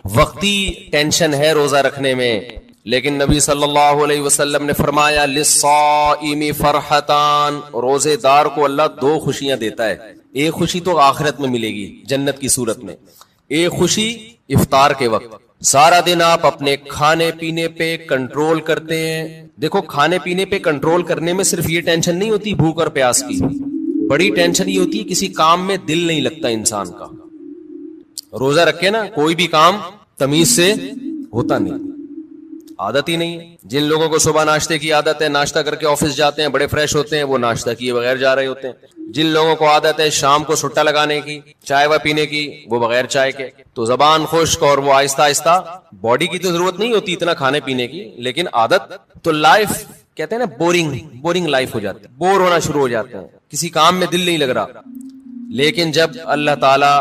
وقتی ٹینشن ہے روزہ رکھنے میں، لیکن نبی صلی اللہ علیہ وسلم نے فرمایا للصائم فرحتان، روزے دار کو اللہ دو خوشیاں دیتا ہے. ایک خوشی تو آخرت میں ملے گی جنت کی صورت میں، ایک خوشی افطار کے وقت. سارا دن آپ اپنے کھانے پینے پہ کنٹرول کرتے ہیں. دیکھو کھانے پینے پہ کنٹرول کرنے میں صرف یہ ٹینشن نہیں ہوتی بھوک اور پیاس کی، بڑی ٹینشن یہ ہوتی ہے کسی کام میں دل نہیں لگتا انسان کا. روزہ رکھے نا کوئی بھی کام تمیز سے ہوتا نہیں، عادت ہی نہیں ہے. جن لوگوں کو صبح ناشتے کی عادت ہے، ناشتہ کر کے آفس جاتے ہیں، بڑے فریش ہوتے ہیں، وہ ناشتہ کیے بغیر جا رہے ہوتے ہیں. جن لوگوں کو عادت ہے شام کو سٹا لگانے کی، چائے و پینے کی، وہ بغیر چائے کے. تو زبان خشک اور وہ آہستہ آہستہ، باڈی کی تو ضرورت نہیں ہوتی اتنا کھانے پینے کی، لیکن عادت تو لائف کہتے ہیں نا بورنگ لائف ہو جاتی ہے، بور ہونا شروع ہو جاتے ہیں، کسی کام میں دل نہیں لگ رہا. لیکن جب اللہ تعالی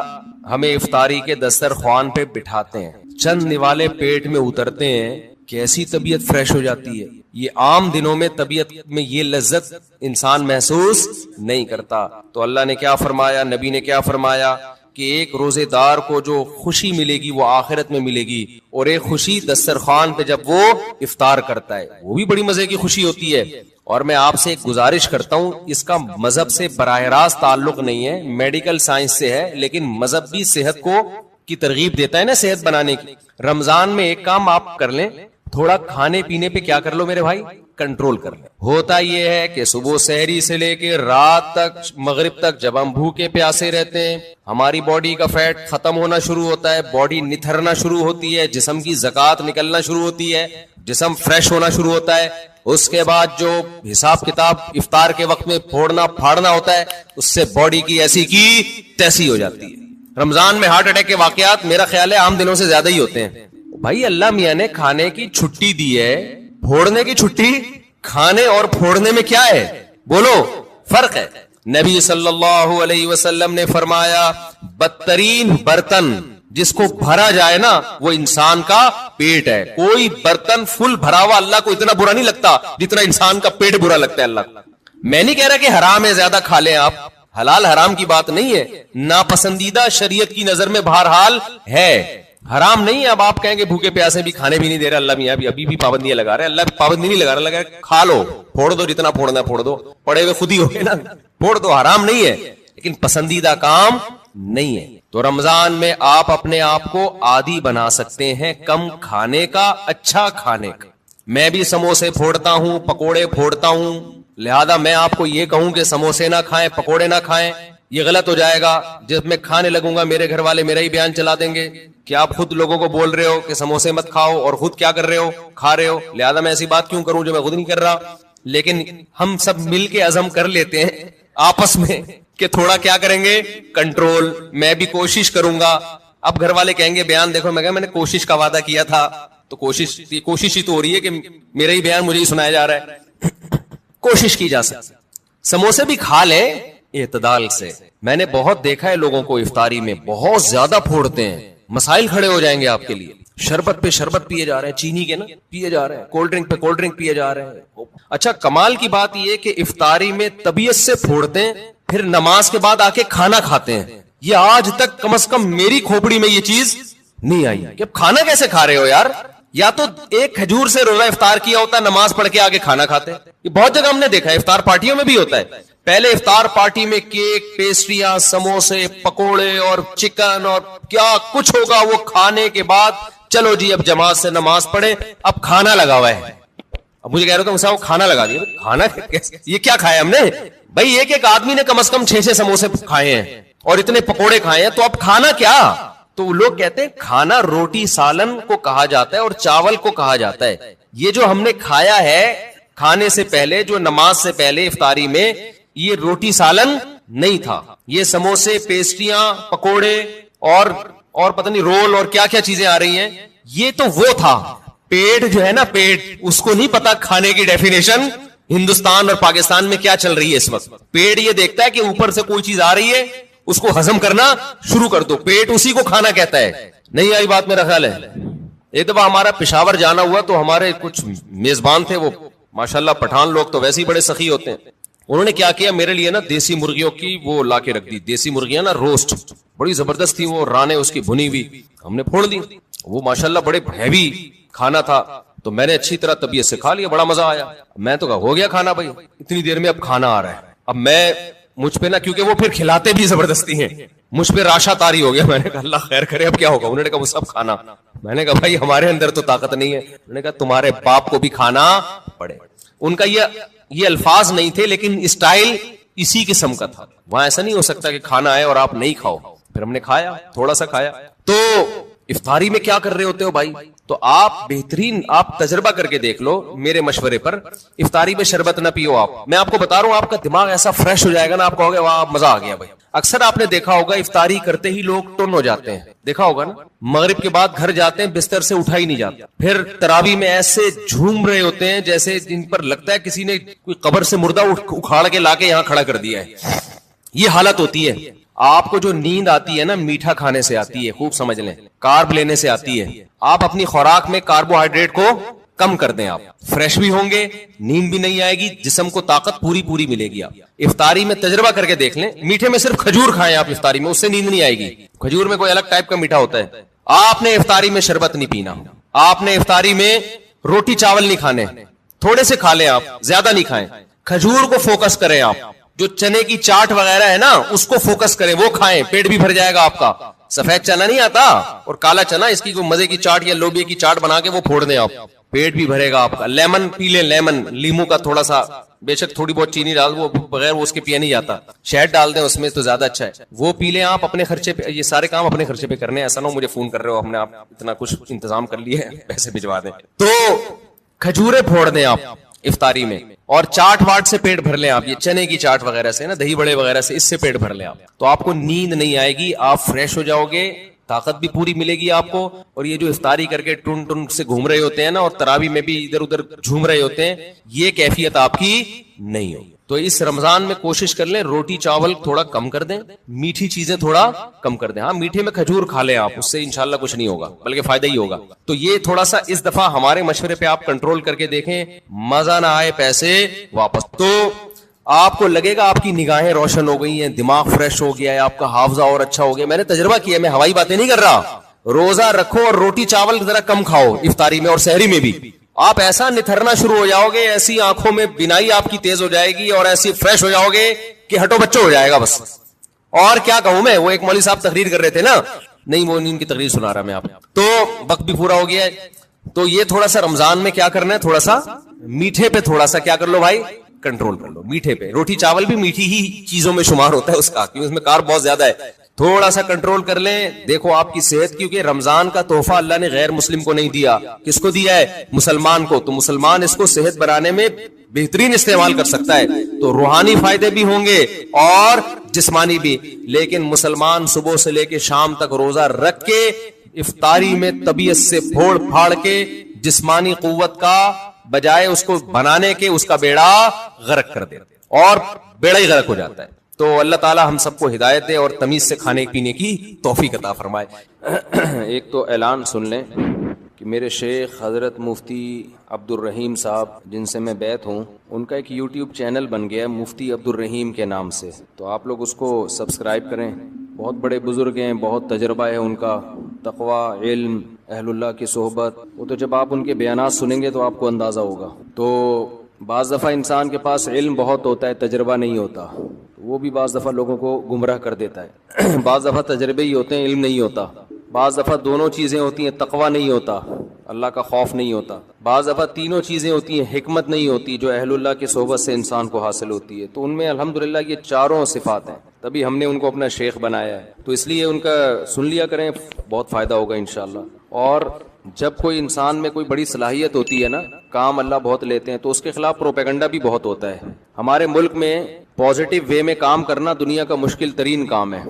ہمیں افطاری کے دسترخوان پہ بٹھاتے ہیں، چند نوالے پیٹ میں اترتے ہیں، کیسی طبیعت فریش ہو جاتی ہے. یہ عام دنوں میں طبیعت میں یہ لذت انسان محسوس نہیں کرتا. تو اللہ نے کیا فرمایا، نبی نے کیا فرمایا کہ ایک روزے دار کو جو خوشی ملے گی وہ آخرت میں ملے گی، اور ایک خوشی دسترخوان پہ جب وہ افطار کرتا ہے وہ بھی بڑی مزے کی خوشی ہوتی ہے. اور میں آپ سے ایک گزارش کرتا ہوں، اس کا مذہب سے براہ راست تعلق نہیں ہے، میڈیکل سائنس سے ہے، لیکن مذہب بھی صحت کو کی ترغیب دیتا ہے نا صحت بنانے کی. رمضان میں ایک کام آپ کر لیں، تھوڑا کھانے پینے پہ کیا کر لو میرے بھائی، کنٹرول کر لیں. ہوتا یہ ہے کہ صبح سحری سے لے کے رات تک مغرب تک جب ہم بھوکے پیاسے رہتے ہیں، ہماری باڈی کا فیٹ ختم ہونا شروع ہوتا ہے، باڈی نتھرنا شروع ہوتی ہے، جسم کی زکات نکلنا شروع ہوتی ہے، جسم فریش ہونا شروع ہوتا ہے. اس کے بعد جو حساب کتاب افطار کے وقت میں پھوڑنا پھاڑنا ہوتا ہے، اس سے باڈی کی ایسی کی تیسی ہو جاتی ہے. رمضان میں ہارٹ اٹیک کے واقعات میرا خیال ہے عام دنوں سے زیادہ ہی ہوتے ہیں. بھائی اللہ میاں نے کھانے کی چھٹی دی ہے، پھوڑنے کی چھٹی. کھانے اور پھوڑنے میں کیا ہے بولو، فرق ہے. نبی صلی اللہ علیہ وسلم نے فرمایا بدترین برتن جس کو بھرا جائے نا وہ انسان کا پیٹ ہے. کوئی برتن فل بھرا ہوا اللہ کو اتنا برا نہیں لگتا جتنا انسان کا پیٹ برا لگتا ہے اللہ کو. میں نہیں کہہ رہا کہ حرام ہے زیادہ کھا لیں آپ، حلال حرام کی بات نہیں ہے، ناپسندیدہ شریعت کی نظر میں بہرحال ہے، حرام نہیں ہے. اب آپ کہیں گے بھوکے پیاسے بھی کھانے بھی نہیں دے رہا اللہ میاں، ابھی بھی پابندیاں لگا رہے ہیں. اللہ پابندی نہیں لگا رہا، لگا کھا لو، پھوڑ دو، جتنا پھوڑنا پھوڑ دو، پڑے ہوئے خود ہی ہو گئے نا، پھوڑ دو. حرام نہیں ہے لیکن پسندیدہ کام نہیں ہے. تو رمضان میں آپ اپنے آپ کو عادی بنا سکتے ہیں کم کھانے کا، اچھا کھانے کا. میں بھی سموسے پھوڑتا ہوں، پکوڑے پھوڑتا ہوں، لہذا میں آپ کو یہ کہوں کہ سموسے نہ کھائیں، پکوڑے نہ کھائیں، یہ غلط ہو جائے گا. جب میں کھانے لگوں گا میرے گھر والے میرا ہی بیان چلا دیں گے کہ آپ خود لوگوں کو بول رہے ہو کہ سموسے مت کھاؤ اور خود کیا کر رہے ہو، کھا رہے ہو. لہذا میں ایسی بات کیوں کروں جو میں خود نہیں کر رہا. لیکن ہم سب مل کے عزم کر لیتے ہیں آپس میں کہ تھوڑا کیا کریں گے، کنٹرول. میں بھی کوشش کروں گا. اب گھر والے کہیں گے بیان دیکھو، میں کہا میں نے کوشش کا وعدہ کیا تھا، تو کوشش ہی تو ہو رہی ہے کہ میرا ہی بیان مجھے ہی سنایا جا رہا ہے. کوشش کی جا سکتی. سموسے بھی کھا لیں اعتدال سے. میں نے بہت دیکھا ہے لوگوں کو افطاری میں بہت زیادہ پھوڑتے ہیں، مسائل کھڑے ہو جائیں گے آپ کے لیے. شربت پہ شربت پیے جا رہے ہیں، چینی کے نا پیے جا رہے ہیں، کولڈ ڈرنک پہ کولڈ ڈرنک پیے جا رہے ہیں. اچھا کمال کی بات یہ کہ افطاری میں طبیعت سے پھوڑتے ہیں، پھر نماز کے بعد آ کے کھانا کھاتے ہیں. یہ آج تک کم از کم میری کھوپڑی میں یہ چیز نہیں آئی کہ اب کھانا کیسے کھا رہے ہو یار. یا تو ایک کھجور سے روزہ افطار کیا ہوتا ہے، نماز پڑھ کے آگے کھانا کھاتے ہیں. یہ بہت جگہ ہم نے دیکھا ہے، افطار پارٹیوں میں بھی ہوتا ہے. پہلے افطار پارٹی میں کیک، پیسٹریاں، سموسے، پکوڑے اور چکن اور کیا کچھ ہوگا، وہ کھانے کے بعد چلو جی اب جماعت سے نماز پڑھے، اب کھانا لگا ہوا ہے. اب مجھے کہہ رہے تھے وہ کھانا لگا دیا. کھانا یہ کیا کھایا ہم نے بھائی؟ ایک آدمی نے کم از کم 6 سموسے کھائے ہیں اور اتنے پکوڑے کھائے ہیں، تو اب کھانا کیا؟ تو لوگ کہتے ہیں کھانا روٹی سالن کو کہا جاتا ہے اور چاول کو کہا جاتا ہے. یہ جو ہم نے کھایا ہے کھانے سے پہلے، جو نماز سے پہلے افطاری میں، یہ روٹی سالن نہیں تھا. یہ سموسے، پیسٹریاں، پکوڑے اور پتہ نہیں رول اور کیا کیا چیزیں آ رہی ہیں، یہ تو وہ تھا. پیٹ جو ہے نا، پیٹ، اس کو نہیں پتا کھانے کی ڈیفینیشن ہندوستان اور پاکستان میں کیا چل رہی ہے اس وقت. پیٹ یہ دیکھتا ہے کہ اوپر سے کوئی چیز آ رہی ہے، اس کو ہضم کرنا شروع کر دو. پیٹ اسی کو کھانا کہتا ہے. نہیں آئی بات میرا خیال ہے. ایک دفعہ ہمارا پشاور جانا ہوا تو ہمارے کچھ میزبان تھے، وہ ماشاءاللہ پٹھان لوگ تو ویسے ہی بڑے سخی ہوتے ہیں. انہوں نے کیا کیا میرے لیے نا دیسی مرغیوں کی وہ لا کے رکھ دی, دیسی مرغیاں نا روسٹ, بڑی زبردست تھی وہ, رانے اس کی بھنی ہوئی, ہم نے پھوڑ دی. وہ ماشاءاللہ بڑے ہیوی کھانا تھا, تو میں نے اچھی طرح طبیعت سے کھا لیا, بڑا مزہ آیا. میں تو کہا ہو گیا کھانا بھائی, اتنی دیر میں اب کھانا آ رہا ہے. اب میں مجھ پہ نا, کیونکہ وہ پھر کھلاتے بھی زبردستی ہیں, مجھ پہ راشا تاری ہو گیا. میں نے کہا اللہ خیر کرے اب کیا ہوگا. انہوں نے کہا وہ سب کھانا. میں نے کہا بھائی ہمارے اندر تو طاقت نہیں ہے. انہوں نے کہا تمہارے باپ کو بھی کھانا پڑے. ان کا یہ الفاظ نہیں تھے, لیکن اسٹائل اسی قسم کا تھا. وہاں ایسا نہیں ہو سکتا کہ کھانا آئے اور آپ نہیں کھاؤ. پھر ہم نے کھایا, تھوڑا سا کھایا. تو افطاری میں کیا کر رہے ہوتے ہو بھائی؟ تو آپ بہترین آپ تجربہ کر کے دیکھ لو میرے مشورے پر. افطاری میں شربت نہ پیو آپ. میں آپ کو بتا رہا ہوں آپ کا دماغ ایسا فریش ہو جائے گا نا, آپ کہو گے واہ مزہ آ گیا بھائی. اکثر آپ نے دیکھا ہوگا افطاری کرتے ہی لوگ ٹن ہو جاتے ہیں, دیکھا ہوگا نا. مغرب کے بعد گھر جاتے ہیں, بستر سے اٹھا ہی نہیں جاتا. پھر تراوی میں ایسے جھوم رہے ہوتے ہیں جیسے جن پر لگتا ہے کسی نے کوئی قبر سے مردہ اکھاڑ کے لا کے یہاں کھڑا کر دیا ہے. یہ حالت ہوتی ہے. آپ کو جو نیند آتی ہے نا میٹھا کھانے سے آتی ہے, خوب سمجھ لیں, کارب لینے سے آتی ہے. آپ اپنی خوراک میں کاربوہائیڈریٹ کو کم کر دیں, آپ فریش بھی ہوں گے, نیند بھی نہیں آئے گی, جسم کو طاقت پوری ملے گی. آپ افطاری میں تجربہ کر کے دیکھ لیں, میٹھے میں صرف کھجور کھائیں آپ افطاری میں, اس سے نیند نہیں آئے گی. کھجور میں کوئی الگ ٹائپ کا میٹھا ہوتا ہے. آپ نے افطاری میں شربت نہیں پینا, آپ نے افطاری میں روٹی چاول نہیں کھانے, تھوڑے سے کھا لیں آپ, زیادہ نہیں کھائیں. کھجور کو فوکس کریں آپ, جو چنے کی چاٹ وغیرہ ہے نا اس کو فوکس کریں, وہ کھائیں, پیٹ بھی بھر جائے گا آپ کا. سفید چنا نہیں آتا اور کالا چنا, اس کی کوئی مزے کی چاٹ یا لوبیا کی چاٹ بنا کے وہ پھوڑ دیں آپ, پیٹ بھی بھرے گا آپ کا. لیمن پی لیں, لیمن, لیمو کا تھوڑا سا, بے شک تھوڑی بہت چینی ڈال, وہ بغیر وہ اس کے پیا نہیں جاتا, شہد ڈال دیں اس میں تو زیادہ اچھا ہے, وہ پی لیں آپ اپنے خرچے پہ. یہ سارے کام اپنے خرچے پہ کرنے ہیں, ایسا نہ ہو مجھے فون کر رہے ہو ہم نے آپ اتنا کچھ انتظام کر لیے ہے پیسے بھجوا دیں. تو کھجورے پھوڑ دیں آپ افطاری میں, اور چاٹ واٹ سے پیٹ بھر لیں آپ, یہ چنے کی چاٹ وغیرہ سے نا, دہی بڑے وغیرہ سے, اس سے پیٹ بھر لیں آپ. تو آپ کو نیند نہیں آئے گی, آپ فریش ہو جاؤ گے, طاقت بھی پوری ملے گی آپ کو. اور یہ جو افطاری کر کے ٹن ٹن سے گھوم رہے ہوتے ہیں نا, اور تراوی میں بھی ادھر ادھر جھوم رہے ہوتے ہیں, یہ کیفیت آپ کی نہیں ہوگی. تو اس رمضان میں کوشش کر لیں روٹی چاول تھوڑا کم کر دیں, میٹھی چیزیں تھوڑا کم کر دیں. ہاں میٹھے میں کھجور کھا لیں آپ, اس سے انشاءاللہ کچھ نہیں ہوگا بلکہ فائدہ ہی ہوگا. تو یہ تھوڑا سا اس دفعہ ہمارے مشورے پہ آپ کنٹرول کر کے دیکھیں, مزہ نہ آئے پیسے واپس. تو آپ کو لگے گا آپ کی نگاہیں روشن ہو گئی ہیں, دماغ فریش ہو گیا ہے, آپ کا حافظہ اور اچھا ہو گیا. میں نے تجربہ کیا, میں ہوائی باتیں نہیں کر رہا. روزہ رکھو اور روٹی چاول ذرا کم کھاؤ افطاری میں اور سحری میں بھی, آپ ایسا نتھرنا شروع ہو جاؤ گے, ایسی آنکھوں میں بینائی آپ کی تیز ہو جائے گی اور ایسی فریش ہو جاؤ گے کہ ہٹو بچوں ہو جائے گا بس. اور کیا کہوں میں, وہ ایک مولوی صاحب تقریر کر رہے تھے نا, نہیں وہ ان کی تقریر سنا رہا میں آپ, تو وقت بھی پورا ہو گیا ہے. تو یہ تھوڑا سا رمضان میں کیا کرنا ہے, تھوڑا سا میٹھے پہ تھوڑا سا کیا کر لو بھائی, کنٹرول کر لو. میٹھے پہ, روٹی چاول بھی میٹھی ہی چیزوں میں شمار ہوتا ہے اس کا, کیونکہ اس میں کارب بہت زیادہ ہے. تھوڑا سا کنٹرول کر لیں. دیکھو آپ کی صحت, کیونکہ رمضان کا تحفہ اللہ نے غیر مسلم کو نہیں دیا, کس کو دیا ہے, مسلمان کو. تو مسلمان اس کو صحت بنانے میں بہترین استعمال کر سکتا ہے, تو روحانی فائدے بھی ہوں گے اور جسمانی بھی. لیکن مسلمان صبح سے لے کے شام تک روزہ رکھ کے افطاری میں طبیعت سے پھوڑ پھاڑ کے جسمانی قوت کا بجائے اس کو بنانے کے اس کا بیڑا غرق کر دے, اور بیڑا ہی غرق ہو جاتا ہے. تو اللہ تعالی ہم سب کو ہدایت دے اور تمیز سے کھانے پینے کی توفیق عطا فرمائے. ایک تو اعلان سن لیں کہ میرے شیخ حضرت مفتی عبد الرحیم صاحب جن سے میں بیعت ہوں, ان کا ایک یوٹیوب چینل بن گیا ہے مفتی عبد الرحیم کے نام سے. تو آپ لوگ اس کو سبسکرائب کریں. بہت بڑے بزرگ ہیں, بہت تجربہ ہے ان کا, تقوی, علم, اہل اللہ کی صحبت. وہ تو جب آپ ان کے بیانات سنیں گے تو آپ کو اندازہ ہوگا. تو بعض دفعہ انسان کے پاس علم بہت ہوتا ہے, تجربہ نہیں ہوتا, وہ بھی بعض دفعہ لوگوں کو گمراہ کر دیتا ہے. بعض دفعہ تجربے ہی ہوتے ہیں, علم نہیں ہوتا. بعض دفعہ دونوں چیزیں ہوتی ہیں, تقوی نہیں ہوتا, اللہ کا خوف نہیں ہوتا. بعض دفعہ تینوں چیزیں ہوتی ہیں, حکمت نہیں ہوتی جو اہل اللہ کی صحبت سے انسان کو حاصل ہوتی ہے. تو ان میں الحمدللہ یہ چاروں صفات ہیں, تبھی ہم نے ان کو اپنا شیخ بنایا ہے. تو اس لیے ان کا سن لیا کریں, بہت فائدہ ہوگا انشاءاللہ. اور جب کوئی انسان میں کوئی بڑی صلاحیت ہوتی ہے نا, کام اللہ بہت لیتے ہیں, تو اس کے خلاف پروپیگنڈا بھی بہت ہوتا ہے. ہمارے ملک میں پازیٹیو وے میں کام کرنا دنیا کا مشکل ترین کام ہے.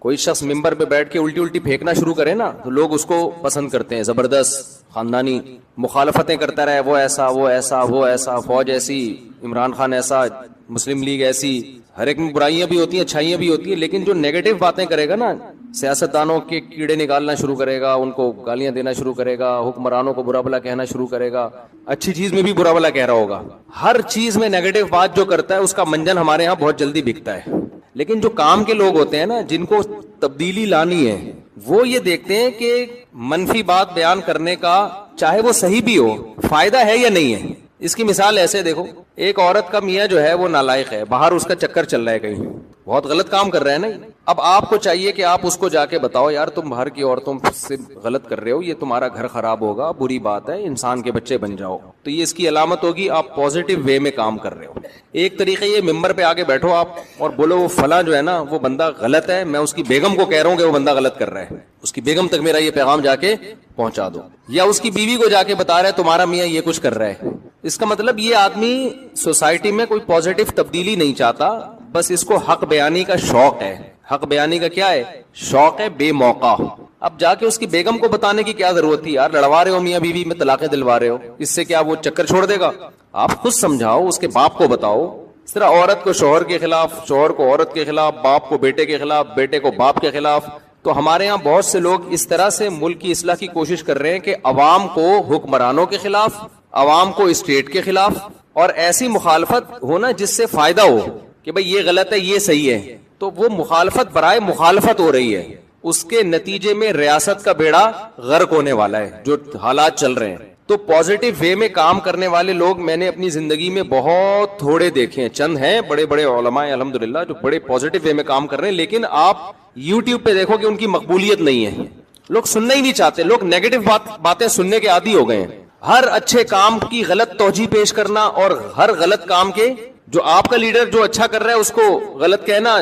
کوئی شخص ممبر پہ بیٹھ کے الٹی پھینکنا شروع کرے نا, تو لوگ اس کو پسند کرتے ہیں, زبردست خاندانی مخالفتیں کرتا رہے, وہ ایسا وہ ایسا وہ ایسا, فوج ایسی, عمران خان ایسا, مسلم لیگ ایسی. ہر ایک میں برائیاں بھی ہوتی ہیں, اچھائیاں بھی ہوتی ہیں, لیکن جو نیگیٹو باتیں کرے گا نا, سیاستدانوں کے کیڑے نکالنا شروع کرے گا, ان کو گالیاں دینا شروع کرے گا, حکمرانوں کو برا بھلا کہنا شروع کرے گا, اچھی چیز میں بھی برا بھلا کہہ رہا ہوگا. ہر چیز میں نیگیٹو بات جو کرتا ہے اس کا منجن ہمارے یہاں بہت جلدی بکتا ہے. لیکن جو کام کے لوگ ہوتے ہیں نا, جن کو تبدیلی لانی ہے, وہ یہ دیکھتے ہیں کہ منفی بات بیان کرنے کا چاہے وہ صحیح بھی ہو فائدہ ہے یا نہیں ہے. اس کی مثال ایسے دیکھو, ایک عورت کا میاں جو ہے وہ نالائق ہے, باہر اس کا چکر چل رہا ہے, کہیں بہت غلط کام کر رہا ہے نا. اب آپ کو چاہیے کہ آپ اس کو جا کے بتاؤ یار تم باہر کی عورتوں سے غلط کر رہے ہو, یہ تمہارا گھر خراب ہوگا, بری بات ہے, انسان کے بچے بن جاؤ. تو یہ اس کی علامت ہوگی آپ پازیٹو وے میں کام کر رہے ہو. ایک طریقے یہ ممبر پہ آگے بیٹھو آپ اور بولو وہ فلاں جو ہے نا وہ بندہ غلط ہے, میں اس کی بیگم کو کہہ رہا ہوں کہ وہ بندہ غلط کر رہا ہے, اس کی بیگم تک میرا یہ پیغام جا کے پہنچا دو. یا اس کی بیوی کو جا کے بتا رہا ہے تمہارا میاں یہ کچھ کر رہا ہے. اس کا مطلب یہ آدمی سوسائٹی میں کوئی پازیٹو تبدیلی نہیں چاہتا, بس اس کو حق بیانی کا شوق ہے. حق بیانی کا کیا ہے؟ شوق ہے بے موقع. اب جا کے اس کی بیگم کو بتانے کی کیا ضرورت تھی یار, لڑوا رہے ہو میاں بیوی میں, طلاقیں دلوا رہے ہو, اس سے کیا وہ چکر چھوڑ دے گا؟ آپ خود سمجھاؤ, اس کے باپ کو بتاؤ. اس طرح عورت کو شوہر کے خلاف, شوہر کو عورت کے خلاف, باپ کو بیٹے کے خلاف, بیٹے کو باپ کے خلاف. تو ہمارے ہاں بہت سے لوگ اس طرح سے ملک کی اصلاح کی کوشش کر رہے ہیں کہ عوام کو حکمرانوں کے خلاف, عوام کو اسٹیٹ کے خلاف, اور ایسی مخالفت ہونا جس سے فائدہ ہو کہ بھئی یہ غلط ہے یہ صحیح ہے. تو وہ مخالفت برائے مخالفت ہو رہی ہے, اس کے نتیجے میں ریاست کا بیڑا غرق ہونے والا ہے جو حالات چل رہے ہیں. تو پازیٹو وے میں کام کرنے والے لوگ میں نے اپنی زندگی میں بہت تھوڑے دیکھے ہیں. چند ہیں بڑے بڑے علماء الحمدللہ جو بڑے پازیٹو وے میں کام کر رہے ہیں, لیکن آپ یوٹیوب پہ دیکھو کہ ان کی مقبولیت نہیں ہے. لوگ سننا ہی نہیں چاہتے, لوگ نیگیٹو باتیں سننے کے عادی ہو گئے ہیں. ہر اچھے کام کی غلط توجیہ پیش کرنا اور ہر غلط کام کے جو آپ کا لیڈر جو اچھا کر رہا ہے اس کو غلط کہنا,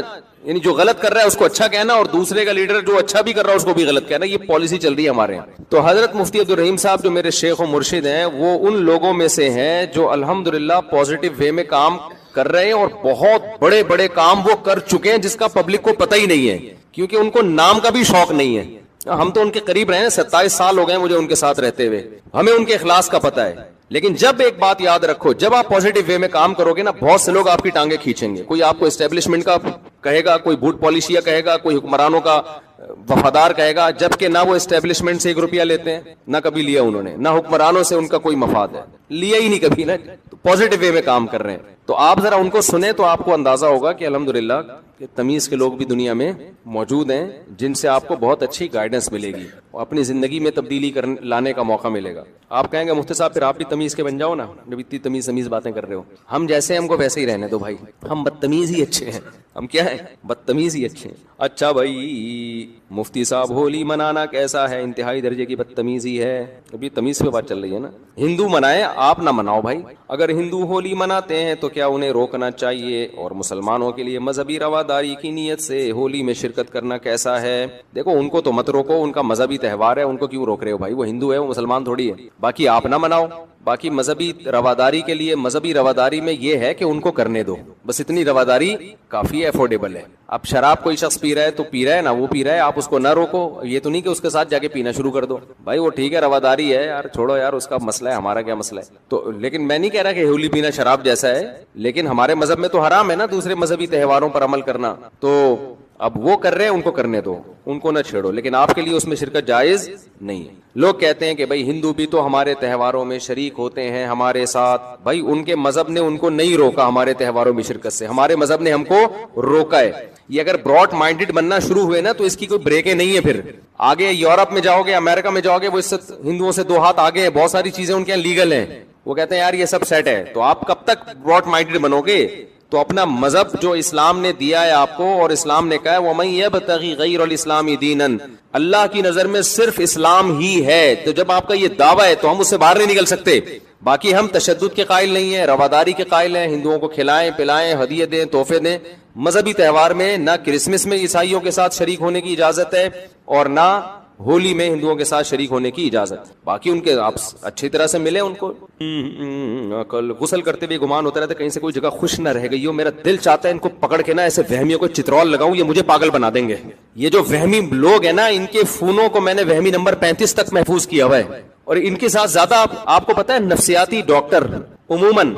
یعنی جو غلط کر رہا ہے اس کو اچھا کہنا, اور دوسرے کا لیڈر جو اچھا بھی کر رہا ہے اس کو بھی غلط کہنا. یہ پالیسی چل رہی ہے ہمارے یہاں. تو حضرت مفتی عبدالرحیم صاحب جو میرے شیخ و مرشد ہیں, وہ ان لوگوں میں سے ہیں جو الحمدللہ پازیٹو وے میں کام کر رہے ہیں, اور بہت بڑے بڑے کام وہ کر چکے ہیں جس کا پبلک کو پتہ ہی نہیں ہے, کیونکہ ان کو نام کا بھی شوق نہیں ہے. ہم تو ان کے قریب رہے ہیں, 27 سال ہو گئے مجھے ان کے ساتھ رہتے ہوئے, ہمیں ان کے اخلاص کا پتہ ہے. لیکن جب ایک بات یاد رکھو, جب آپ پازیٹو وے میں کام کرو گے نا, بہت سے لوگ آپ کی ٹانگیں کھینچیں گے. کوئی آپ کو اسٹیبلشمنٹ کا کہے گا, کوئی بھوٹ پالیسیا کہے گا, کوئی حکمرانوں کا وفادار کہے گا, جبکہ نہ وہ اسٹیبلشمنٹ سے 1 روپیہ لیتے ہیں, نہ کبھی لیا انہوں نے, نہ حکمرانوں سے ان کا کوئی مفاد ہے, لیا ہی نہیں کبھی نا. پازیٹو وے میں کام کر رہے ہیں. تو آپ ذرا ان کو سنیں تو آپ کو اندازہ ہوگا کہ الحمدللہ کہ تمیز کے لوگ بھی دنیا میں موجود ہیں جن سے آپ کو بہت اچھی گائیڈنس ملے گی اور اپنی زندگی میں تبدیلی لانے کا موقع ملے گا. آپ کہیں گے مفتی صاحب پھر آپ بھی تمیز کے بن جاؤ نا, جب اتنی تمیز باتیں کر رہے ہو. ہم جیسے ہم کو ویسے ہی رہنے دو بھائی, ہم بدتمیز ہی اچھے ہیں. ہم کیا ہیں؟ بدتمیز ہی اچھے ہیں. اچھا بھائی مفتی صاحب ہولی منانا کیسا ہے؟ انتہائی درجے کی بدتمیزی ہے. ابھی تمیز پہ بات چل رہی ہے نا. ہندو منائے, آپ نہ مناؤ بھائی. اگر ہندو ہولی مناتے ہیں تو کیا انہیں روکنا چاہیے؟ اور مسلمانوں کے لیے مذہبی رواداری کی نیت سے ہولی میں شرکت کرنا کیسا ہے؟ دیکھو ان کو تو مت روکو, ان کا مذہبی تہوار ہے, ان کو کیوں روک رہے ہو بھائی؟ وہ ہندو ہے, وہ مسلمان تھوڑی ہے. باقی آپ نہ مناؤ. باقی مذہبی رواداری کے لیے, مذہبی رواداری میں یہ ہے کہ ان کو کرنے دو, بس اتنی رواداری کافی ہے, افورڈیبل ہے. اب شراب کوئی شخص پی رہا ہے تو پی رہا ہے نا, وہ پی رہا ہے, آپ اس کو نہ روکو. یہ تو نہیں کہ اس کے ساتھ جا کے پینا شروع کر دو. بھائی وہ ٹھیک ہے رواداری ہے یار, چھوڑو یار, اس کا مسئلہ ہے, ہمارا کیا مسئلہ ہے. تو لیکن میں نہیں کہہ رہا کہ ہولی پینا شراب جیسا ہے, لیکن ہمارے مذہب میں تو حرام ہے نا دوسرے مذہبی تہواروں پر عمل کرنا. تو اب وہ کر رہے ہیں, ان کو کرنے دو, ان کو نہ چھیڑو, لیکن آپ کے لیے اس میں شرکت جائز نہیں ہے. لوگ کہتے ہیں کہ بھائی ہندو بھی تو ہمارے تہواروں میں شریک ہوتے ہیں ہمارے ساتھ. بھائی ان کے مذہب نے ان کو نہیں روکا ہمارے تہواروں میں شرکت سے, ہمارے مذہب نے ہم کو روکا ہے. یہ اگر براڈ مائنڈڈ بننا شروع ہوئے نا تو اس کی کوئی بریکیں نہیں ہے. پھر آگے یورپ میں جاؤ گے, امریکہ میں جاؤ گے, وہ اس سے ہندوؤں سے 2 ہاتھ آگے ہیں, بہت ساری چیزیں ان کے یہاں لیگل ہیں. وہ کہتے ہیں یار یہ سب سیٹ ہے. تو آپ کب تک براڈ مائنڈڈ بنو گے؟ تو اپنا مذہب جو اسلام نے دیا ہے آپ کو, اور اسلام نے کہا ہے وَمَن يَبْتَغِ غَيْرَ الْإِسْلَامِ دِينًا, اللہ کی نظر میں صرف اسلام ہی ہے. تو جب آپ کا یہ دعویٰ ہے تو ہم اس سے باہر نہیں نکل سکتے. باقی ہم تشدد کے قائل نہیں ہیں, رواداری کے قائل ہیں, ہندوؤں کو کھلائیں پلائیں, ہدیے دیں, تحفے دیں. مذہبی تہوار میں نہ کرسمس میں عیسائیوں کے ساتھ شریک ہونے کی اجازت ہے, اور نہ ہولی میں ہندوؤں کے ساتھ شریک ہونے کی اجازت. باقی ان کے آپ اچھی طرح سے ملے, ان کو کل غسل کرتے ہوئے گمان ہوتا رہتا کہیں سے کوئی جگہ خوش نہ رہ گئی ہو. میرا دل چاہتا ہے ان کو پکڑ کے نا ایسے وہمیوں کو چترول لگاؤں, یہ مجھے پاگل بنا دیں گے. یہ جو وہمی لوگ ہیں نا, ان کے فونوں کو میں نے وہمی نمبر 35 تک محفوظ کیا ہوا ہے. اور ان کے ساتھ زیادہ آپ کو پتا ہے نفسیاتی ڈاکٹر عموماً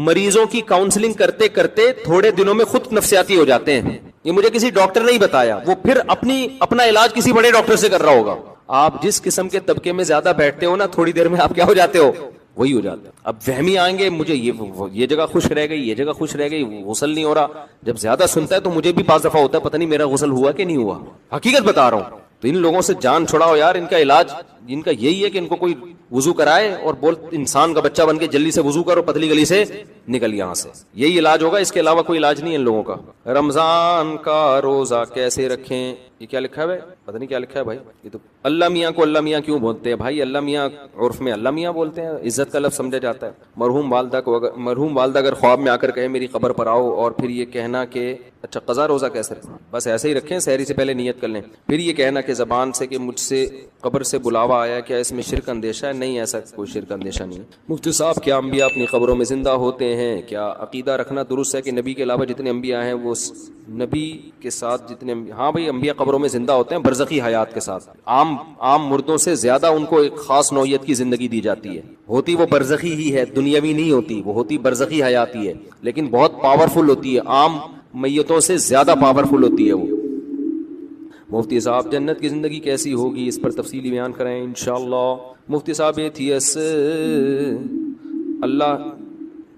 مریضوں کی کاؤنسلنگ کرتے کرتے تھوڑے دنوں میں خود نفسیاتی ہو جاتے ہیں. یہ مجھے کسی ڈاکٹر نے ہی بتایا, وہ پھر اپنا علاج کسی بڑے ڈاکٹر سے کر رہا ہوگا. آپ جس قسم کے طبقے میں زیادہ بیٹھتے ہو نا, تھوڑی دیر میں آپ کیا ہو جاتے ہو, وہی ہو جاتا ہے. اب وہمی آئیں گے, مجھے یہ جگہ خوش رہ گئی, یہ جگہ خوش رہ گئی, غسل نہیں ہو رہا. جب زیادہ سنتا ہے تو مجھے بھی بعض دفعہ ہوتا ہے, پتہ نہیں میرا غسل ہوا کہ نہیں ہوا. حقیقت بتا رہا ہوں. تو ان لوگوں سے جان چھڑاؤ یار. ان کا علاج ان کا یہی ہے کہ ان کو کوئی وضو کرائے اور بول انسان کا بچہ بن کے جلدی سے وضو کرو, پتلی گلی سے نکل یہاں سے. یہی علاج ہوگا, اس کے علاوہ کوئی علاج نہیں ہے ان لوگوں کا. رمضان کا روزہ کیسے رکھیں, یہ کیا لکھا ہے بھائی, پتہ نہیں کیا لکھا ہے بھائی. یہ تو اللہ میاں کو اللہ میاں کیوں بولتے ہیں بھائی؟ اللہ میاں عرف میں اللہ میاں بولتے ہیں, عزت کا لفظ سمجھا جاتا ہے. مرحوم والدہ اگر خواب میں آ کر کہے میری قبر پر آؤ, اور پھر یہ کہنا کہ اچھا قضا روزہ کیسے رکھیں, بس ایسے ہی رکھیں, سحری سے پہلے نیت کر لیں. پھر یہ کہنا کہ زبان سے کہ مجھ سے قبر سے بلاوا آیا, کیا اس میں شرک اندیشہ ہے؟ نہیں, ایسا کوئی شرک اندیشہ نہیں ہے. مفتی صاحب کیا انبیاء اپنی قبروں میں زندہ ہوتے ہیں؟ کیا عقیدہ رکھنا درست ہے کہ نبی کے علاوہ جتنے انبیاء ہیں وہ نبی کے ساتھ جتنے ہاں بھائی انبیاء قبروں میں زندہ ہوتے ہیں برزخی حیات کے ساتھ. عام مردوں سے زیادہ ان کو ایک خاص نوعیت کی زندگی دی جاتی ہے. ہوتی وہ برزخی ہی ہے, دنیاوی نہیں ہوتی, وہ ہوتی برزخی حیاتی ہے, لیکن بہت پاورفل ہوتی ہے, عام میتوں سے زیادہ پاورفل ہوتی ہے وہ. مفتی صاحب جنت کی زندگی کیسی ہوگی, اس پر تفصیلی بیان کریں انشاءاللہ. مفتی صاحب ایتھیس, اللہ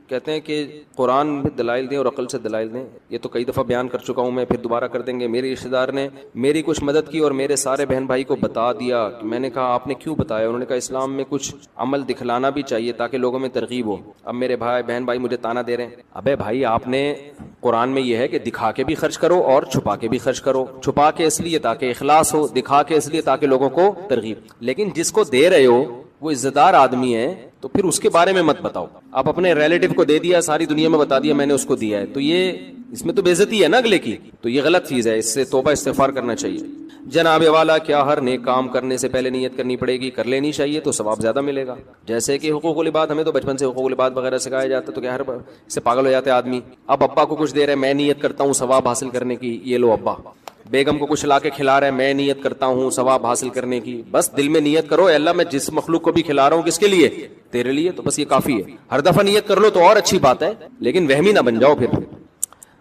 کہتے ہیں کہ قرآن میں دلائل دیں اور عقل سے دلائل دیں. یہ تو کئی دفعہ بیان کر چکا ہوں میں, پھر دوبارہ کر دیں گے. میرے رشتہ دار نے میری کچھ مدد کی اور میرے سارے بہن بھائی کو بتا دیا. میں نے کہا آپ نے کیوں بتایا؟ انہوں نے کہا اسلام میں کچھ عمل دکھلانا بھی چاہیے تاکہ لوگوں میں ترغیب ہو. اب میرے بہن بھائی مجھے تانا دے رہے ہیں, ابے بھائی آپ نے قرآن میں یہ ہے کہ دکھا کے بھی خرچ کرو اور چھپا کے بھی خرچ کرو. چھپا کے اس لیے تاکہ اخلاص ہو, دکھا کے اس لیے تاکہ لوگوں کو ترغیب. لیکن جس کو دے رہے ہو وہ عزت دار آدمی ہے تو پھر اس کے بارے میں مت بتاؤ. آپ اپنے ریلیٹو کو دے دیا, ساری دنیا میں بتا دیا میں نے اس کو دیا ہے, تو یہ اس میں تو بے عزتی ہے نا اگلے کی, تو یہ غلط چیز ہے, اس سے توبہ استغفار کرنا چاہیے. جناب والا کیا ہر نیک کام کرنے سے پہلے نیت کرنی پڑے گی؟ کر لینی چاہیے تو ثواب زیادہ ملے گا. جیسے کہ حقوق العباد, ہمیں تو بچپن سے حقوق العباد وغیرہ سکھایا جاتا ہے, تو کیا ہر سے پاگل ہو جاتے آدمی. اب ابا کو کچھ دے رہے, میں نیت کرتا ہوں ثواب حاصل کرنے کی, یہ لو ابا. بیگم کو کچھ لا کے کھلا رہا ہے, میں نیت کرتا ہوں ثواب حاصل کرنے کی. بس دل میں نیت کرو, اے اللہ میں جس مخلوق کو بھی کھلا رہا ہوں کس کے لیے؟ تیرے لیے, تو بس یہ کافی ہے. ہر دفعہ نیت کر لو تو اور اچھی بات ہے, لیکن وہمی نہ بن جاؤ پھر.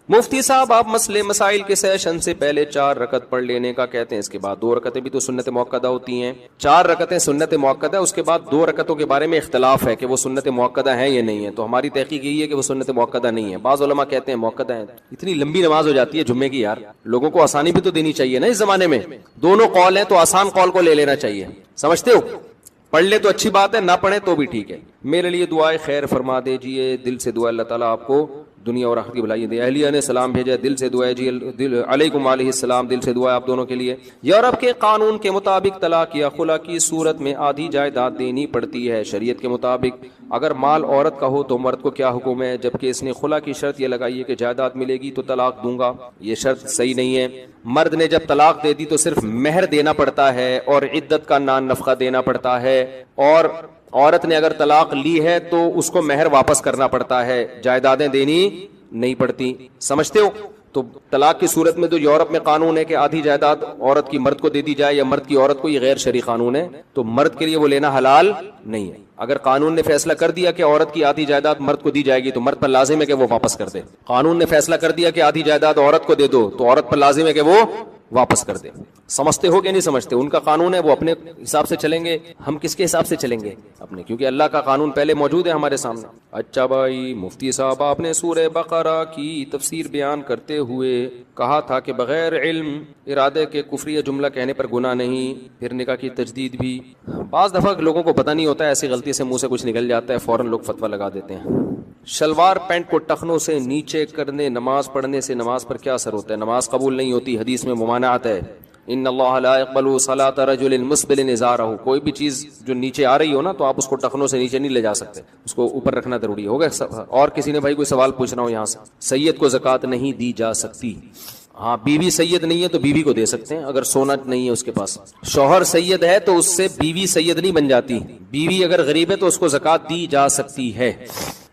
مفتی صاحب آپ مسائل کے سیشن سے پہلے 4 رکعت پڑھ لینے کا کہتے ہیں, اس کے بعد 2 رکعتیں بھی تو سنت موقدہ ہوتی ہیں. 4 رکعتیں سنت موقدہ, اس کے بعد 2 رکعتوں کے بارے میں اختلاف ہے کہ وہ سنت موقدہ ہیں یا نہیں ہے. تو ہماری تحقیق یہی ہے کہ وہ سنت موقدہ نہیں ہے. بعض علماء کہتے ہیں موقدہ ہیں. اتنی لمبی نماز ہو جاتی ہے جمعے کی یار, لوگوں کو آسانی بھی تو دینی چاہیے نا اس زمانے میں. دونوں قول ہیں تو آسان قول کو لے لینا چاہیے, سمجھتے ہو؟ پڑھ لے تو اچھی بات ہے, نہ پڑھے تو بھی ٹھیک ہے. میرے لیے دعائے خیر فرما دیجیے, دل سے دعا اللہ تعالیٰ آپ کو دنیا اور آخرت کی بھلائی دے. اہلیہ نے سلام بھیجا, دل سے دعا ہے جی, علیکم علیہ السلام, دل سے دعا ہے آپ دونوں کے لیے. یورپ کے قانون کے مطابق طلاق یا خلا کی صورت میں آدھی جائیداد دینی پڑتی ہے. شریعت کے مطابق اگر مال عورت کا ہو تو مرد کو کیا حکم ہے؟ جبکہ اس نے خلا کی شرط یہ لگائی ہے کہ جائیداد ملے گی تو طلاق دوں گا. یہ شرط صحیح نہیں ہے. مرد نے جب طلاق دے دی تو صرف مہر دینا پڑتا ہے اور عدت کا نان نفقہ دینا پڑتا ہے, اور عورت نے اگر طلاق لی ہے تو اس کو مہر واپس کرنا پڑتا ہے, جائیدادیں دینی نہیں پڑتی. سمجھتے ہو؟ تو طلاق کی صورت میں جو یورپ میں قانون ہے کہ آدھی جائیداد عورت کی مرد کو دے دی جائے یا مرد کی عورت کو, یہ غیر شرعی قانون ہے, تو مرد کے لیے وہ لینا حلال نہیں ہے. اگر قانون نے فیصلہ کر دیا کہ عورت کی آدھی جائیداد مرد کو دی جائے گی تو مرد پر لازم ہے کہ وہ واپس کر دے. قانون نے فیصلہ کر دیا کہ آدھی جائیداد عورت کو دے دو تو عورت پر لازم ہے کہ وہ واپس کر دے. سمجھتے ہو کہ نہیں سمجھتے؟ ان کا قانون ہے, وہ اپنے حساب سے چلیں گے, ہم کس کے حساب سے چلیں گے؟ اپنے, کیونکہ اللہ کا قانون پہلے موجود ہے ہمارے سامنے. اچھا بھائی مفتی صاحب, آپ نے سورہ بقرہ کی تفسیر بیان کرتے ہوئے کہا تھا کہ بغیر علم ارادے کے کفری جملہ کہنے پر گناہ نہیں, پھر نکاح کی تجدید بھی. بعض دفعہ لوگوں کو پتہ نہیں ہوتا ہے, ایسی غلطی سے منہ سے کچھ نکل جاتا ہے, فوراً لوگ فتویٰ لگا دیتے ہیں. شلوار پینٹ کو ٹخنوں سے نیچے کرنے نماز پڑھنے سے نماز پر کیا اثر ہوتا ہے؟ نماز قبول نہیں ہوتی, حدیث میں ممانعت ہے. ان اللہ لا يقبل صلاة رجل مسبل ازارہ, کوئی بھی چیز جو نیچے آ رہی ہو نا تو آپ اس کو ٹخنوں سے نیچے نہیں لے جا سکتے, اس کو اوپر رکھنا ضروری ہوگا. اور کسی نے بھائی کوئی سوال پوچھنا ہو یہاں سے, سید کو زکوٰۃ نہیں دی جا سکتی. ہاں, بیوی سید نہیں ہے تو بیوی کو دے سکتے ہیں اگر سونا نہیں ہے اس کے پاس. شوہر سید ہے تو اس سے بیوی سید نہیں بن جاتی. بیوی اگر غریب ہے تو اس کو زکوٰۃ دی جا سکتی ہے,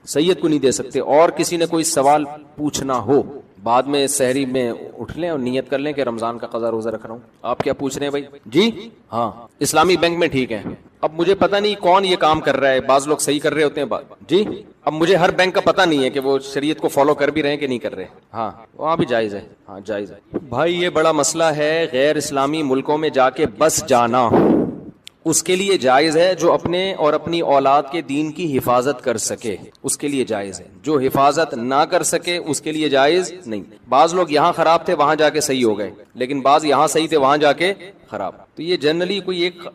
سید کو نہیں دے سکتے. اور کسی نے کوئی سوال پوچھنا ہو, بعد میں سحری میں اٹھ لیں اور نیت کر لیں کہ رمضان کا قضا روزہ رکھ رہا ہوں. آپ کیا پوچھ رہے ہیں بھائی؟ جی ہاں, اسلامی بینک میں ٹھیک ہے. اب مجھے پتہ نہیں کون یہ کام کر رہا ہے, بعض لوگ صحیح کر رہے ہوتے ہیں. جی اب مجھے ہر بینک کا پتہ نہیں ہے کہ وہ شریعت کو فالو کر بھی رہے ہیں کہ نہیں کر رہے. ہاں وہاں بھی جائز ہے, ہاں جائز ہے. بھائی یہ بڑا مسئلہ ہے, غیر اسلامی ملکوں میں جا کے بس جانا اس کے لیے جائز ہے جو اپنے اور اپنی اولاد کے دین کی حفاظت کر سکے, اس کے لیے جائز ہے. جو حفاظت نہ کر سکے اس کے لیے جائز نہیں. بعض لوگ یہاں خراب تھے وہاں جا کے صحیح ہو گئے, لیکن بعض یہاں صحیح تھے وہاں جا کے خراب. تو یہ جنرلی کوئی ایک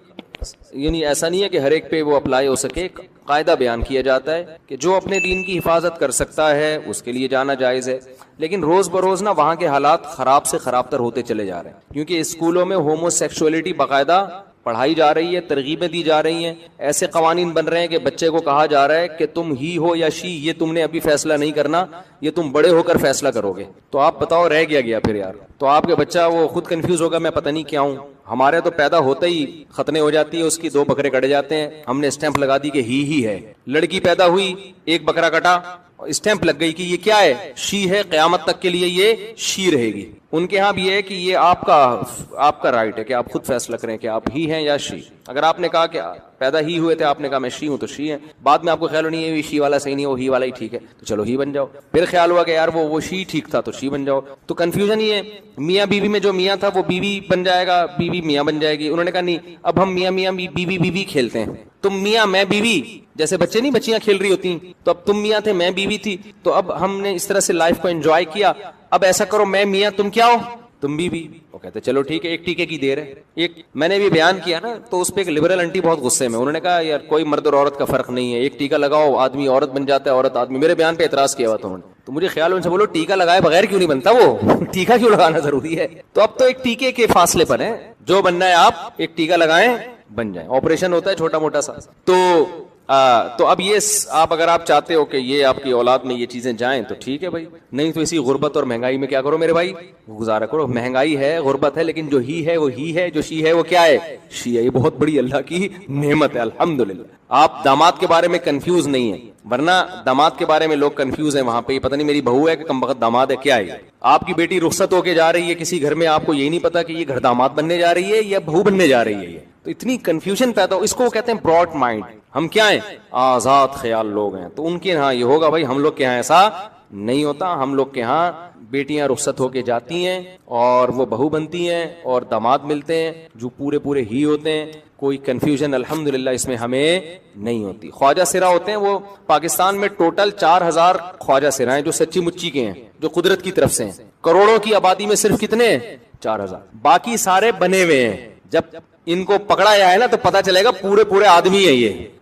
یعنی ایسا نہیں ہے کہ ہر ایک پہ وہ اپلائی ہو سکے. قاعدہ بیان کیا جاتا ہے کہ جو اپنے دین کی حفاظت کر سکتا ہے اس کے لیے جانا جائز ہے. لیکن روز بروز نا وہاں کے حالات خراب سے خراب تر ہوتے چلے جا رہے ہیں, کیونکہ اسکولوں میں ہومو سیکسولیٹی باقاعدہ پڑھائی جا رہی ہے, ترغیبیں دی جا رہی ہیں, ایسے قوانین بن رہے ہیں کہ بچے کو کہا جا رہا ہے کہ تم ہی ہو یا شی, یہ تم نے ابھی فیصلہ نہیں کرنا, یہ تم بڑے ہو کر فیصلہ کرو گے. تو آپ بتاؤ رہ گیا پھر یار, تو آپ کے بچہ وہ خود کنفیوز ہوگا میں پتہ نہیں کیا ہوں. ہمارے تو پیدا ہوتے ہی ختنے ہو جاتی ہے اس کی, 2 بکرے کٹے جاتے ہیں, ہم نے اسٹیمپ لگا دی کہ ہی ہے. لڑکی پیدا ہوئی 1 بکرا کٹا, اسٹیمپ لگ گئی کہ یہ کیا ہے, شی ہے, قیامت تک کے لیے یہ شی رہے گی. ان کے ہاں بھی ہے کہ یہ آپ کا رائٹ ہے کہ آپ خود فیصلہ کریں کہ آپ ہی ہیں یا شی. اگر آپ نے کہا کہ پیدا ہی ہوئے تھے, آپ نے کہا میں شی ہوں تو شی ہے, بعد میں آپ کو خیال نہیں ہے شی والا صحیح نہیں, وہ ہی والا ہی ٹھیک ہے, تو چلو ہی بن جاؤ. پھر خیال ہوا کہ یار وہ شی ٹھیک تھا تو شی بن جاؤ. تو کنفیوژن ہی ہے. میاں بیوی میں جو میاں تھا وہ بیوی بن جائے گا, بیوی میاں بن جائے گی. انہوں نے کہا نہیں, اب ہم میاں بیوی کھیلتے ہیں. تم میاں میں بیوی, جیسے بچے نہیں بچیاں کھیل رہی ہوتی, تو اب تم میاں تھے میں بیوی تھی, تو اب ہم نے اس طرح سے لائف کو انجوائے کیا. اب ایسا کرو میں میاں تم کیا ہو, تم بھی. وہ کہتے چلو ٹھیک ہے, ایک ٹیکے کی دیر ہے. ایک میں نے بھی بیان کیا نا, تو اس پہ ایک لبرل انٹی بہت غصے میں, انہوں نے کہا یار کوئی مرد اور عورت کا فرق نہیں ہے, ایک ٹیکا لگاؤ آدمی عورت بن جاتا ہے, عورت آدمی. میرے بیان پہ اعتراض کیا ہوا تھا انہوں نے, تو مجھے خیال ان سے بولو ٹیکا لگائے بغیر کیوں نہیں بنتا, وہ ٹیکا کیوں لگانا ضروری ہے. تو اب تو ایک ٹیکے کے فاصلے پر ہے, جو بننا ہے آپ ایک ٹیکا لگائیں بن جائیں. آپریشن ہوتا ہے چھوٹا موٹا سا. تو اب یہ اگر آپ چاہتے ہو کہ یہ آپ کی اولاد میں یہ چیزیں جائیں تو ٹھیک ہے بھائی, نہیں تو اسی غربت اور مہنگائی میں کیا کرو میرے بھائی, گزارا کرو. مہنگائی ہے, غربت ہے, لیکن جو ہی ہے وہ ہی ہے, جو شی ہے وہ کیا ہے, شی ہے. یہ بہت بڑی اللہ کی نعمت ہے الحمدللہ. آپ داماد کے بارے میں کنفیوز نہیں ہیں, ورنہ داماد کے بارے میں لوگ کنفیوز ہیں وہاں پہ, پتہ نہیں میری بہو ہے کہ کم وقت داماد ہے, کیا ہے. آپ کی بیٹی رخصت ہو کے جا رہی ہے کسی گھر میں, آپ کو یہی نہیں پتا کہ یہ گھر داماد بننے جا رہی ہے یا بہو بننے جا رہی ہے. تو اتنی کنفیوژن پیدا ہو, اس کو کہتے ہیں براڈ مائنڈ. ہم کیا ہیں, آزاد خیال لوگ ہیں. تو ان کے ہاں یہ ہوگا بھائی, ہم لوگ کے ہاں ایسا نہیں ہوتا. ہم لوگ کے ہاں بیٹیاں رخصت ہو کے جاتی ہیں اور وہ بہو بنتی ہیں اور داماد ملتے ہیں جو پورے ہی ہوتے ہیں. کوئی کنفیوژن الحمدللہ اس میں ہمیں نہیں ہوتی. خواجہ سرا ہوتے ہیں, وہ پاکستان میں ٹوٹل 4000 خواجہ سرا ہیں جو سچی مچی کے ہیں, جو قدرت کی طرف سے ہیں. کروڑوں کی آبادی میں صرف کتنے ہیں, 4000. باقی سارے بنے ہوئے ہیں. جب ان کو پکڑا جائے نا تو پتا چلے گا پورے آدمی ہیں,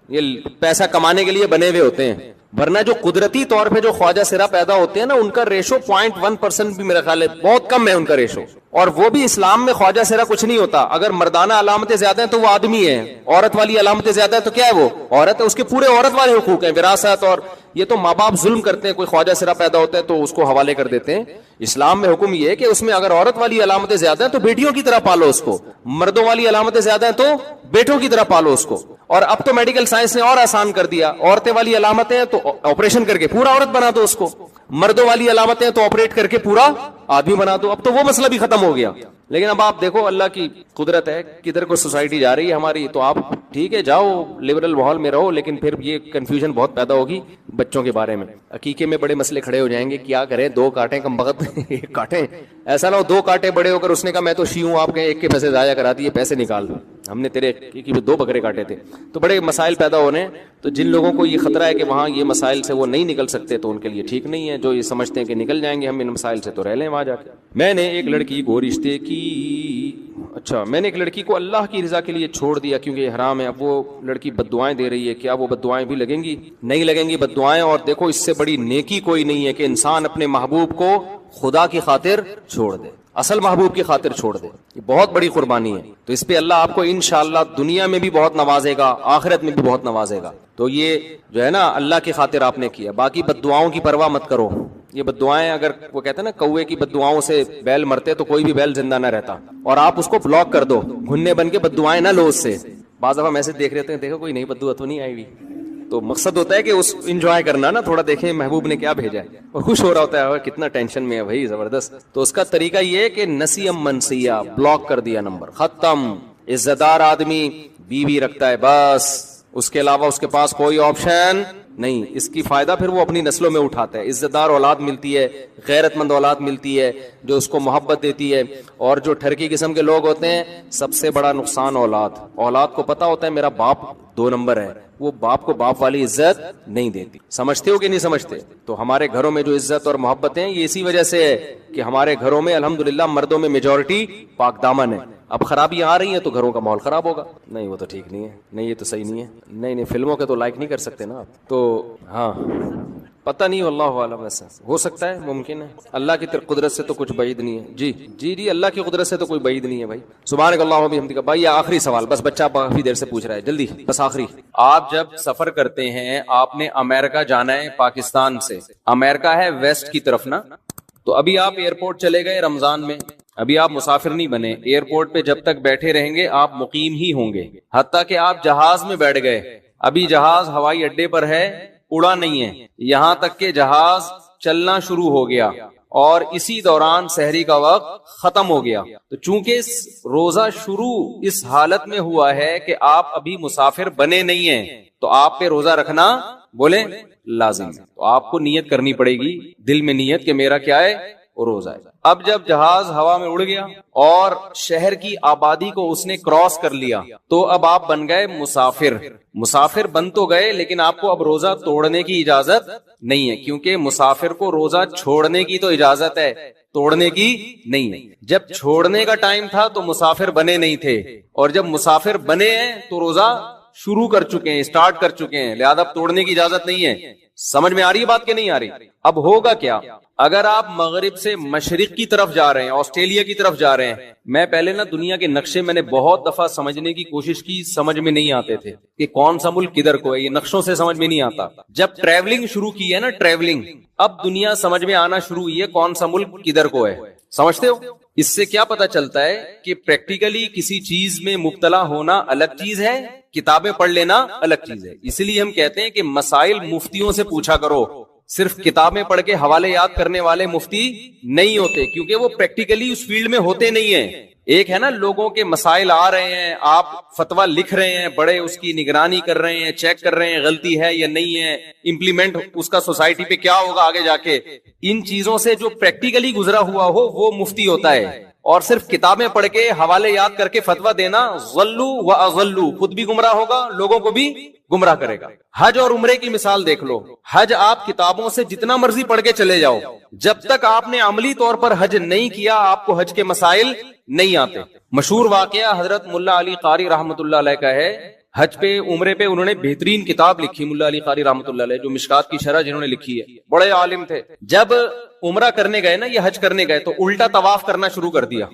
یہ پیسہ کمانے کے لیے بنے ہوئے ہوتے ہیں. ورنہ جو قدرتی طور پہ جو خواجہ سرا پیدا ہوتے ہیں نا, ان کا ریشو 0.1% بھی میرا خیال ہے بہت کم ہے ان کا ریشو. اور وہ بھی اسلام میں خواجہ سرا کچھ نہیں ہوتا. اگر مردانہ علامتیں زیادہ ہیں تو وہ آدمی ہے, عورت والی علامتیں زیادہ ہیں تو کیا ہے, وہ عورت ہے. اس کے پورے عورت والے حقوق ہیں, وراثت. اور یہ تو ماں باپ ظلم کرتے ہیں, کوئی خواجہ سرا پیدا ہوتا ہے تو اس کو حوالے کر دیتے ہیں. اسلام میں حکم یہ ہے کہ اس میں اگر عورت والی علامتیں زیادہ ہیں تو بیٹیوں کی طرح پالو اس کو, مردوں والی علامتیں زیادہ ہیں تو بیٹوں کی طرح پالو اس کو. اور اب تو میڈیکل سائنس نے اور آسان کر دیا, عورتیں والی علامتیں ہیں تو آپریشن کر کے پورا عورت بنا دو اس کو, مردوں والی علامتیں ہیں تو آپریٹ کر کے پورا آدمی بنا دو. اب تو وہ مسئلہ بھی ختم ہو گیا. لیکن اب آپ دیکھو اللہ کی قدرت ہے, کدھر کو سوسائٹی جا رہی ہے ہماری. تو آپ ٹھیک ہے جاؤ لبرل ماحول میں رہو, لیکن پھر یہ کنفیوژن بہت پیدا ہوگی بچوں کے بارے میں. عقیقے میں بڑے مسئلے کھڑے ہو جائیں گے, کیا کریں 2 کاٹیں کم بخت ایک کاٹیں. ایسا نہ ہو 2 کاٹے بڑے ہو کر اس نے کہا میں تو شی ہوں, آپ کہیں ایک کے پیسے ضائع کرا دیے, پیسے نکال, ہم نے تیرے 2 بکرے کاٹے تھے. تو بڑے مسائل پیدا ہونے. تو جن لوگوں کو یہ خطرہ ہے کہ وہاں یہ مسائل سے وہ نہیں نکل سکتے تو ان کے لیے ٹھیک نہیں ہے. جو یہ سمجھتے ہیں کہ نکل جائیں گے ہم ان مسائل سے, تو رہ لیں وہاں جا کے. میں نے ایک لڑکی کو اللہ کی رضا کے لیے چھوڑ دیا کیونکہ یہ حرام ہے. اب وہ لڑکی بد دعائیں دے رہی ہے, کیا وہ بد دعائیں بھی لگیں گی؟ نہیں لگیں گی بد دعائیں. اور دیکھو اس سے بڑی نیکی کوئی نہیں ہے کہ انسان اپنے محبوب کو خدا کی خاطر چھوڑ دے, اصل محبوب کی خاطر چھوڑ دے. یہ بہت بڑی قربانی ہے. تو اس پہ اللہ آپ کو انشاءاللہ دنیا میں بھی بہت نوازے گا, آخرت میں بھی بہت نوازے گا. تو یہ جو ہے نا اللہ کی خاطر آپ نے کیا. باقی بد دعاؤں کی پرواہ مت کرو. یہ بد دعائیں, اگر وہ کہتے ہیں نا کوے کی بد دعاؤں سے بیل مرتے, تو کوئی بھی بیل زندہ نہ رہتا. اور آپ اس کو بلاک کر دو, گھننے بن کے بد دعائیں نہ لو اس سے. بعض دفعہ میسج دیکھ رہتے ہیں, دیکھو کوئی نئی بد دعا تو نہیں آئی ہوئی. تو مقصد ہوتا ہے کہ اس انجوائے کرنا نا, تھوڑا دیکھیں محبوب نے کیا بھیجا ہے, اور خوش ہو رہا ہوتا ہے کتنا ٹینشن میں ہے بھائی, زبردست. تو اس کا طریقہ یہ ہے کہ نسیم منسیہ, بلاک کر دیا نمبر, ختم. عزت دار آدمی بیوی رکھتا ہے بس, اس کے علاوہ اس کے پاس کوئی آپشن نہیں, اس کی فائدہ پھر وہ اپنی نسلوں میں اٹھاتا ہے. عزت دار اولاد ملتی ہے, غیرت مند اولاد ملتی ہے جو اس کو محبت دیتی ہے. اور جو ٹھرکی قسم کے لوگ ہوتے ہیں, سب سے بڑا نقصان اولاد کو پتا ہوتا ہے میرا باپ 2 نمبر ہے, وہ باپ کو باپ والی عزت نہیں دیتی. سمجھتے ہو کہ نہیں سمجھتے؟ تو ہمارے گھروں میں جو عزت اور محبت ہے یہ اسی وجہ سے ہے کہ ہمارے گھروں میں الحمدللہ مردوں میں میجورٹی پاک دامن ہے. اب خرابیاں آ رہی ہیں تو گھروں کا ماحول خراب ہوگا. نہیں وہ تو ٹھیک نہیں ہے, نہیں یہ تو صحیح نہیں ہے. نہیں فلموں کے تو لائک نہیں کر سکتے نا آپ تو. ہاں پتہ نہیں, واللہ اعلم, ایسا ہو سکتا ہے, ممکن ہے. اللہ کی قدرت سے تو کچھ بعید نہیں ہے. جی اللہ کی قدرت سے تو کوئی بعید نہیں ہے بھائی. سبحانک اللہم و بحمدک. بھائی آخری سوال, بس بچہ کافی دیر سے پوچھ رہا ہے, جلدی بس آخری. آپ جب سفر کرتے ہیں, آپ نے امریکہ جانا ہے پاکستان سے, امریکہ ہے ویسٹ کی طرف نا, تو ابھی آپ ایئرپورٹ چلے گئے رمضان میں, ابھی آپ مسافر نہیں بنے. ایئرپورٹ پہ جب تک بیٹھے رہیں گے آپ مقیم ہی ہوں گے, حتیٰ کہ آپ جہاز میں بیٹھ گئے, ابھی جہاز ہوائی اڈے پر ہے, اڑا نہیں ہے, یہاں تک کہ جہاز چلنا شروع ہو گیا اور اسی دوران سحری کا وقت ختم ہو گیا. تو چونکہ روزہ شروع اس حالت میں ہوا ہے کہ آپ ابھی مسافر بنے نہیں ہیں, تو آپ پہ روزہ رکھنا بولے لازم ہے. تو آپ کو نیت کرنی پڑے گی, دل میں نیت کہ میرا کیا ہے, روزہ ہے. اب جب جہاز ہوا میں اڑ گیا اور شہر کی آبادی کو اس نے کراس کر لیا, تو اب آپ بن گئے مسافر بن تو گئے, لیکن آپ کو اب روزہ توڑنے کی اجازت نہیں ہے, کیونکہ مسافر کو روزہ چھوڑنے کی تو اجازت ہے, توڑنے کی نہیں ہے. جب چھوڑنے کا ٹائم تھا تو مسافر بنے نہیں تھے, اور جب مسافر بنے ہیں تو روزہ شروع کر چکے ہیں, اسٹارٹ کر چکے ہیں, لہذا اب توڑنے کی اجازت نہیں ہے. سمجھ میں آ رہی ہے بات کہ نہیں آ رہی؟ اب ہوگا کیا, اگر آپ مغرب سے مشرق کی طرف جا رہے ہیں, آسٹریلیا کی طرف جا رہے ہیں. میں پہلے نا دنیا کے نقشے میں نے بہت دفعہ سمجھنے کی کوشش کی, سمجھ میں نہیں آتے تھے کہ کون سا ملک کدھر کو ہے, یہ نقشوں سے سمجھ میں نہیں آتا. جب ٹریولنگ شروع کی ہے نا, ٹریولنگ, اب دنیا سمجھ میں آنا شروع ہوئی ہے کون سا ملک کدھر کو ہے. سمجھتے ہو؟ اس سے کیا پتا چلتا ہے کہ پریکٹیکلی کسی چیز میں مبتلا ہونا الگ چیز ہے, کتابیں پڑھ لینا الگ چیز ہے. اس لیے ہم کہتے ہیں کہ مسائل مفتیوں سے پوچھا کرو, صرف کتابیں پڑھ کے حوالے یاد کرنے والے مفتی نہیں ہوتے, کیونکہ وہ پریکٹیکلی اس فیلڈ میں ہوتے نہیں ہیں. ایک ہے نا لوگوں کے مسائل آ رہے ہیں, آپ فتویٰ لکھ رہے ہیں, بڑے اس کی نگرانی کر رہے ہیں, چیک کر رہے ہیں غلطی ہے یا نہیں ہے, امپلیمنٹ اس کا سوسائٹی پہ کیا ہوگا آگے جا کے. ان چیزوں سے جو پریکٹیکلی گزرا ہوا ہو وہ مفتی ہوتا ہے, اور صرف کتابیں پڑھ کے حوالے یاد کر کے فتویٰ دینا ضلو و اضلو, خود بھی گمراہ ہوگا, لوگوں کو بھی گمراہ کرے گا. حج اور عمرے کی مثال دیکھ لو, حج آپ کتابوں سے جتنا مرضی پڑھ کے چلے جاؤ, جب تک آپ نے عملی طور پر حج نہیں کیا آپ کو حج کے مسائل نہیں آتے. مشہور واقعہ حضرت ملا علی قاری رحمۃ اللہ علیہ کا ہے. حج پہ عمرے پہ انہوں نے بہترین کتاب لکھی, ملا علی قاری رحمۃ اللہ علیہ, جو مشکات کی شرح جنہوں نے لکھی ہے, بڑے عالم تھے. جب عمرہ کرنے گئے نا, یہ حج کرنے گئے, تو الٹا طواف کرنا شروع کر دیا.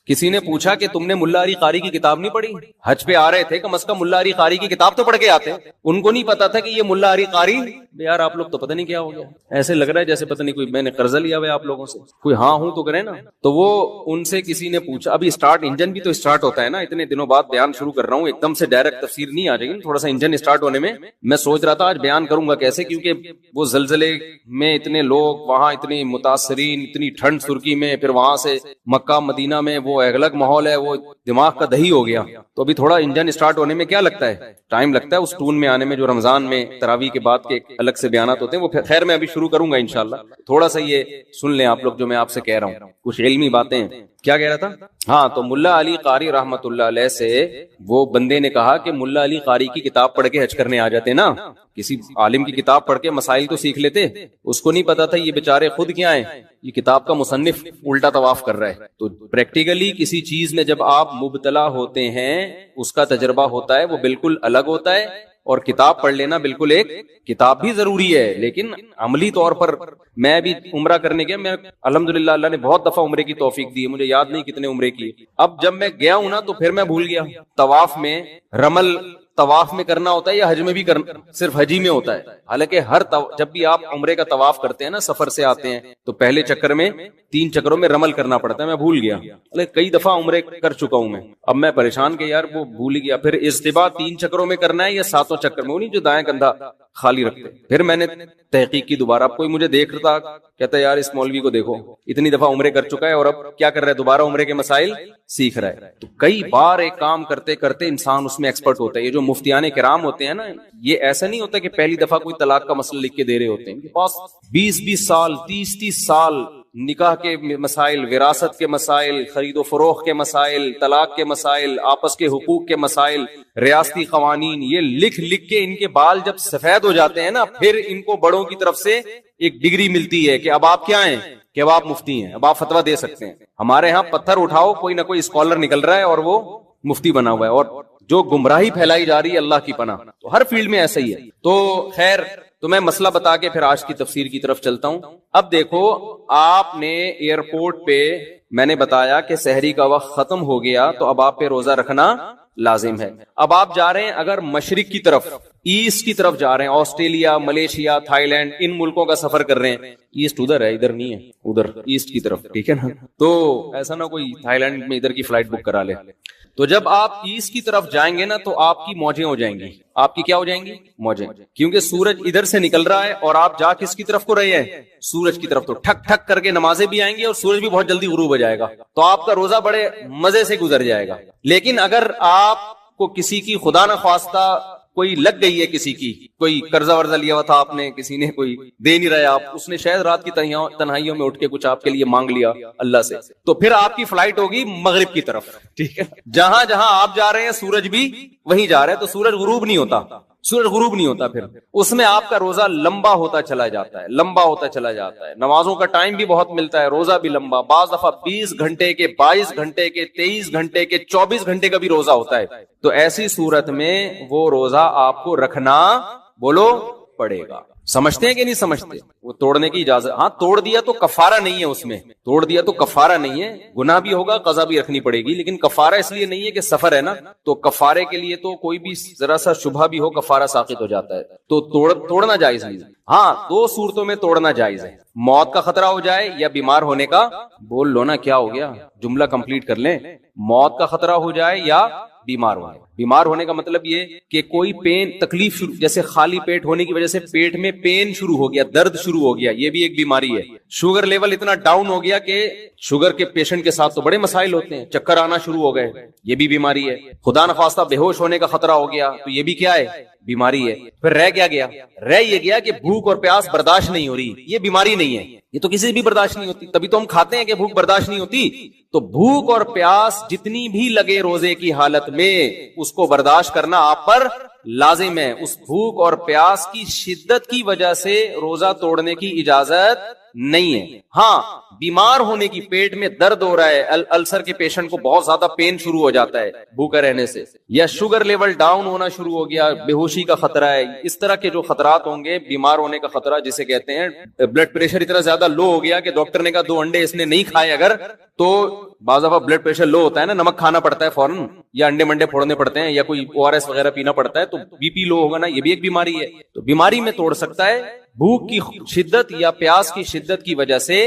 کسی نے پوچھا کہ تم نے ملا علی قاری کی کتاب نہیں پڑھی؟ حج پہ آ رہے تھے, کم از کم ملا علی قاری کی کتاب تو پڑھ کے آتے. ان کو نہیں پتا تھا کہ یہ ملا علی قاری, یار آپ لوگ تو پتہ نہیں کیا ہو گیا, ایسے لگ رہا ہے جیسے پتہ نہیں کوئی میں نے قرضہ لیا ہوا ہے آپ لوگوں سے, کوئی ہاں ہوں تو کرے نا. تو وہ ان سے کسی نے پوچھا, ابھی اسٹارٹ انجن بھی تو اسٹارٹ ہوتا ہے نا, اتنے دنوں بعد بیان شروع کر رہا ہوں, ایک دم سے ڈائریکٹ تفسیر نہیں آ جائے گی, تھوڑا سا انجن اسٹارٹ ہونے میں میں سوچ رہا تھا آج بیان کروں گا کیسے, کیونکہ وہ زلزلے میں اتنے لوگ, وہاں اتنے متاثرین, اتنی ٹھنڈ سرکی میں, پھر وہاں سے مکہ مدینہ میں وہ الگ ماحول ہے, وہ دماغ کا دہی ہو گیا. تو ابھی تھوڑا انجن اسٹارٹ ہونے میں کیا لگتا ہے, ٹائم لگتا ہے, اس ٹون میں آنے میں جو رمضان میں تراویح کے بعد کے الگ سے بیانات ہوتے ہیں, وہ خیر میں ابھی شروع کروں گا انشاءاللہ. تھوڑا سا یہ سن لیں آپ لوگ جو میں آپ سے کہہ رہا ہوں, کچھ علمی باتیں. کیا کہہ رہا تھا؟ ہاں, تو ملا علی قاری رحمت اللہ علیہ سے وہ بندے نے کہا کہ ملا علی قاری کی کتاب پڑھ کے حج کرنے آ جاتے نا, کسی عالم کی کتاب پڑھ کے مسائل تو سیکھ لیتے. اس کو نہیں پتا تھا یہ بیچارے خود کیا ہیں, یہ کتاب کا مصنف الٹا طواف کر رہا ہے. تو پریکٹیکلی کسی چیز میں جب آپ مبتلا ہوتے ہیں, اس کا تجربہ ہوتا ہے, وہ بالکل الگ ہوتا ہے. اور کتاب پڑھ لینا بالکل, ایک کتاب بھی ضروری ہے, لیکن عملی طور پر. میں بھی عمرہ کرنے گیا, میں الحمدللہ اللہ نے بہت دفعہ عمرے کی توفیق دی, مجھے یاد نہیں کتنے عمرے کی. اب جب میں گیا ہوں نا تو پھر میں بھول گیا, طواف میں رمل طواف میں کرنا ہوتا ہے یا حج میں بھی کرنا, صرف حجی میں ہوتا ہے. حالانکہ جب بھی آپ عمرے کا طواف کرتے ہیں نا, سفر سے آتے ہیں, تو پہلے چکر میں 3 چکروں میں رمل کرنا پڑتا ہے. میں بھول گیا, کئی دفعہ عمرے کر چکا ہوں میں. اب میں پریشان کہ یار وہ بھول گیا. پھر اجتباء 3 چکروں میں کرنا ہے یا 7 چکر میں, وہ نہیں جو دائیں کندھا خالی رکھتے. پھر میں نے تحقیق کی دوبارہ. اب کوئی مجھے دیکھ رہا تھا, کہتا ہے یار اس مولوی کو دیکھو, اتنی دفعہ عمرے کر چکا ہے اور اب کیا کر رہا ہے, دوبارہ عمرے کے مسائل سیکھ رہا ہے. تو کئی بار ایک کام کرتے کرتے انسان اس میں ایکسپرٹ ہوتا ہے. یہ جو مفتیان کرام ہوتے ہیں نا, یہ ایسا نہیں ہوتا کہ پہلی دفعہ کوئی طلاق کا مسئلہ لکھ کے دے رہے ہوتے ہیں. ان کے پاس 20 سال 30 سال نکاح کے مسائل, وراثت کے مسائل, خرید و فروخت کے مسائل, طلاق کے مسائل, آپس کے حقوق کے مسائل, ریاستی قوانین, یہ لکھ لکھ کے ان کے بال جب سفید ہو جاتے ہیں نا, پھر ان کو بڑوں کی طرف سے ایک ڈگری ملتی ہے کہ اب آپ کیا ہیں, کہ اب آپ مفتی ہیں, اب آپ فتویٰ دے سکتے ہیں. ہمارے ہاں پتھر اٹھاؤ, کوئی نہ کوئی اسکالر نکل رہا ہے اور وہ مفتی بنا ہوا ہے, اور جو گمراہی پھیلائی جا رہی ہے اللہ کی پناہ. تو ہر فیلڈ میں ایسا ہی ہے. تو خیر, تو میں مسئلہ بتا کے پھر آج کی تفسیر کی طرف چلتا ہوں. اب دیکھو, آپ نے ایئرپورٹ پہ میں نے بتایا کہ سحری کا وقت ختم ہو گیا, تو اب آپ پہ روزہ رکھنا لازم ہے. اب آپ جا رہے ہیں اگر مشرق کی طرف, ایسٹ کی طرف جا رہے ہیں, آسٹریلیا, ملیشیا, تھائی لینڈ, ان ملکوں کا سفر کر رہے ہیں. ایسٹ ادھر ہے, ادھر نہیں ہے, ادھر ایسٹ کی طرف, ٹھیک ہے نا. تو ایسا نہ کوئی تھائی لینڈ میں ادھر کی فلائٹ بک کرا لے. تو جب آپ ایسٹ کی طرف جائیں گے نا, تو آپ کی موجیں ہو جائیں گی. آپ کی کیا ہو جائیں گی؟ موجیں. کیونکہ سورج ادھر سے نکل رہا ہے اور آپ جا کس کی طرف کو رہے ہیں؟ سورج کی طرف. تو ٹھک ٹھک کر کے نمازیں بھی آئیں گی اور سورج بھی بہت جلدی غروب ہو جائے گا. تو آپ کا روزہ بڑے مزے سے گزر جائے گا. لیکن اگر آپ کو کسی کی خدا نہ خواستہ کوئی لگ گئی ہے, کسی کی کوئی قرضہ ورزہ لیا ہوا تھا آپ نے, کسی نے کوئی دے نہیں رہا, آپ اس نے شاید رات کی تنہائیوں میں اٹھ کے کچھ آپ کے لیے مانگ لیا اللہ سے, تو پھر آپ کی فلائٹ ہوگی مغرب کی طرف, ٹھیک ہے. جہاں جہاں آپ جا رہے ہیں سورج بھی وہیں جا رہا ہے, تو سورج غروب نہیں ہوتا, سورج غروب نہیں ہوتا. پھر اس میں آپ کا روزہ لمبا ہوتا چلا جاتا ہے, لمبا ہوتا چلا جاتا ہے. نمازوں کا ٹائم بھی بہت ملتا ہے, روزہ بھی لمبا, بعض دفعہ 20 گھنٹے کے, 22 گھنٹے کے, 23 گھنٹے کے, 24 گھنٹے کا بھی روزہ ہوتا ہے. تو ایسی صورت میں وہ روزہ آپ کو رکھنا بولو پڑے گا. سمجھتے ہیں کہ نہیں سمجھتے؟ وہ توڑنے کی اجازت, ہاں توڑ دیا تو کفارہ نہیں ہے, اس میں توڑ دیا تو کفارہ نہیں ہے, گناہ بھی ہوگا, قضا بھی رکھنی پڑے گی, لیکن کفارہ اس لیے نہیں ہے کہ سفر ہے نا, تو کفارے کے لیے تو کوئی بھی ذرا سا شبہ بھی ہو کفارہ ساقط ہو جاتا ہے. تو توڑنا جائز نہیں. ہاں 2 صورتوں میں توڑنا جائز ہے, موت کا خطرہ ہو جائے یا بیمار ہونے کا, بول لو نا کیا ہو گیا, جملہ کمپلیٹ کر لیں, موت کا خطرہ ہو جائے یا بیمار ہونے. بیمار ہونے کا مطلب یہ کہ کوئی پین تکلیف شروع, جیسے خالی پیٹ ہونے کی وجہ سے پیٹ میں پین شروع ہو گیا, درد شروع ہو گیا, یہ بھی ایک بیماری ہے. شوگر لیول اتنا ڈاؤن ہو گیا کہ شوگر کے پیشنٹ کے ساتھ تو بڑے مسائل ہوتے ہیں, چکر آنا شروع ہو گئے, یہ بھی بیماری ہے. خدا نخواستہ بے ہوش ہونے کا خطرہ ہو گیا, تو یہ بھی کیا ہے؟ بیماری ہے. پھر رہ کیا گیا؟ رہ یہ گیا کہ بھوک اور پیاس برداشت نہیں ہو رہی, یہ بیماری نہیں ہے, یہ تو کسی بھی برداشت نہیں ہوتی, تبھی تو ہم کھاتے ہیں کہ بھوک برداشت نہیں ہوتی. تو بھوک اور پیاس جتنی بھی لگے روزے کی حالت میں, اس کو برداشت کرنا آپ پر لازم ہے. اس بھوک اور پیاس کی شدت کی وجہ سے روزہ توڑنے کی اجازت نہیں ہے. ہاں بیمار ہونے کی, پیٹ میں درد ہو رہا ہے, السر کے پیشنٹ کو بہت زیادہ پین شروع ہو جاتا ہے بھوکا رہنے سے, یا شوگر لیول ڈاؤن ہونا شروع ہو گیا, بے ہوشی کا خطرہ ہے, اس طرح کے جو خطرات ہوں گے, بیمار ہونے کا خطرہ جسے کہتے ہیں, بلڈ پریشر اتنا زیادہ لو ہو گیا کہ ڈاکٹر نے کہا 2 انڈے اس نے نہیں کھائے اگر, تو بعض دفعہ بلڈ پریشر لو ہوتا ہے نا, نمک کھانا پڑتا ہے فوراً, یا انڈے منڈے پھوڑنے پڑتے ہیں, یا کوئی ORS وغیرہ پینا پڑتا ہے, تو بی پی لو ہوگا نا, یہ بھی ایک بیماری ہے. تو بیماری میں توڑ سکتا ہے, بھوک کی شدت یا پیاس کی شدت کی وجہ سے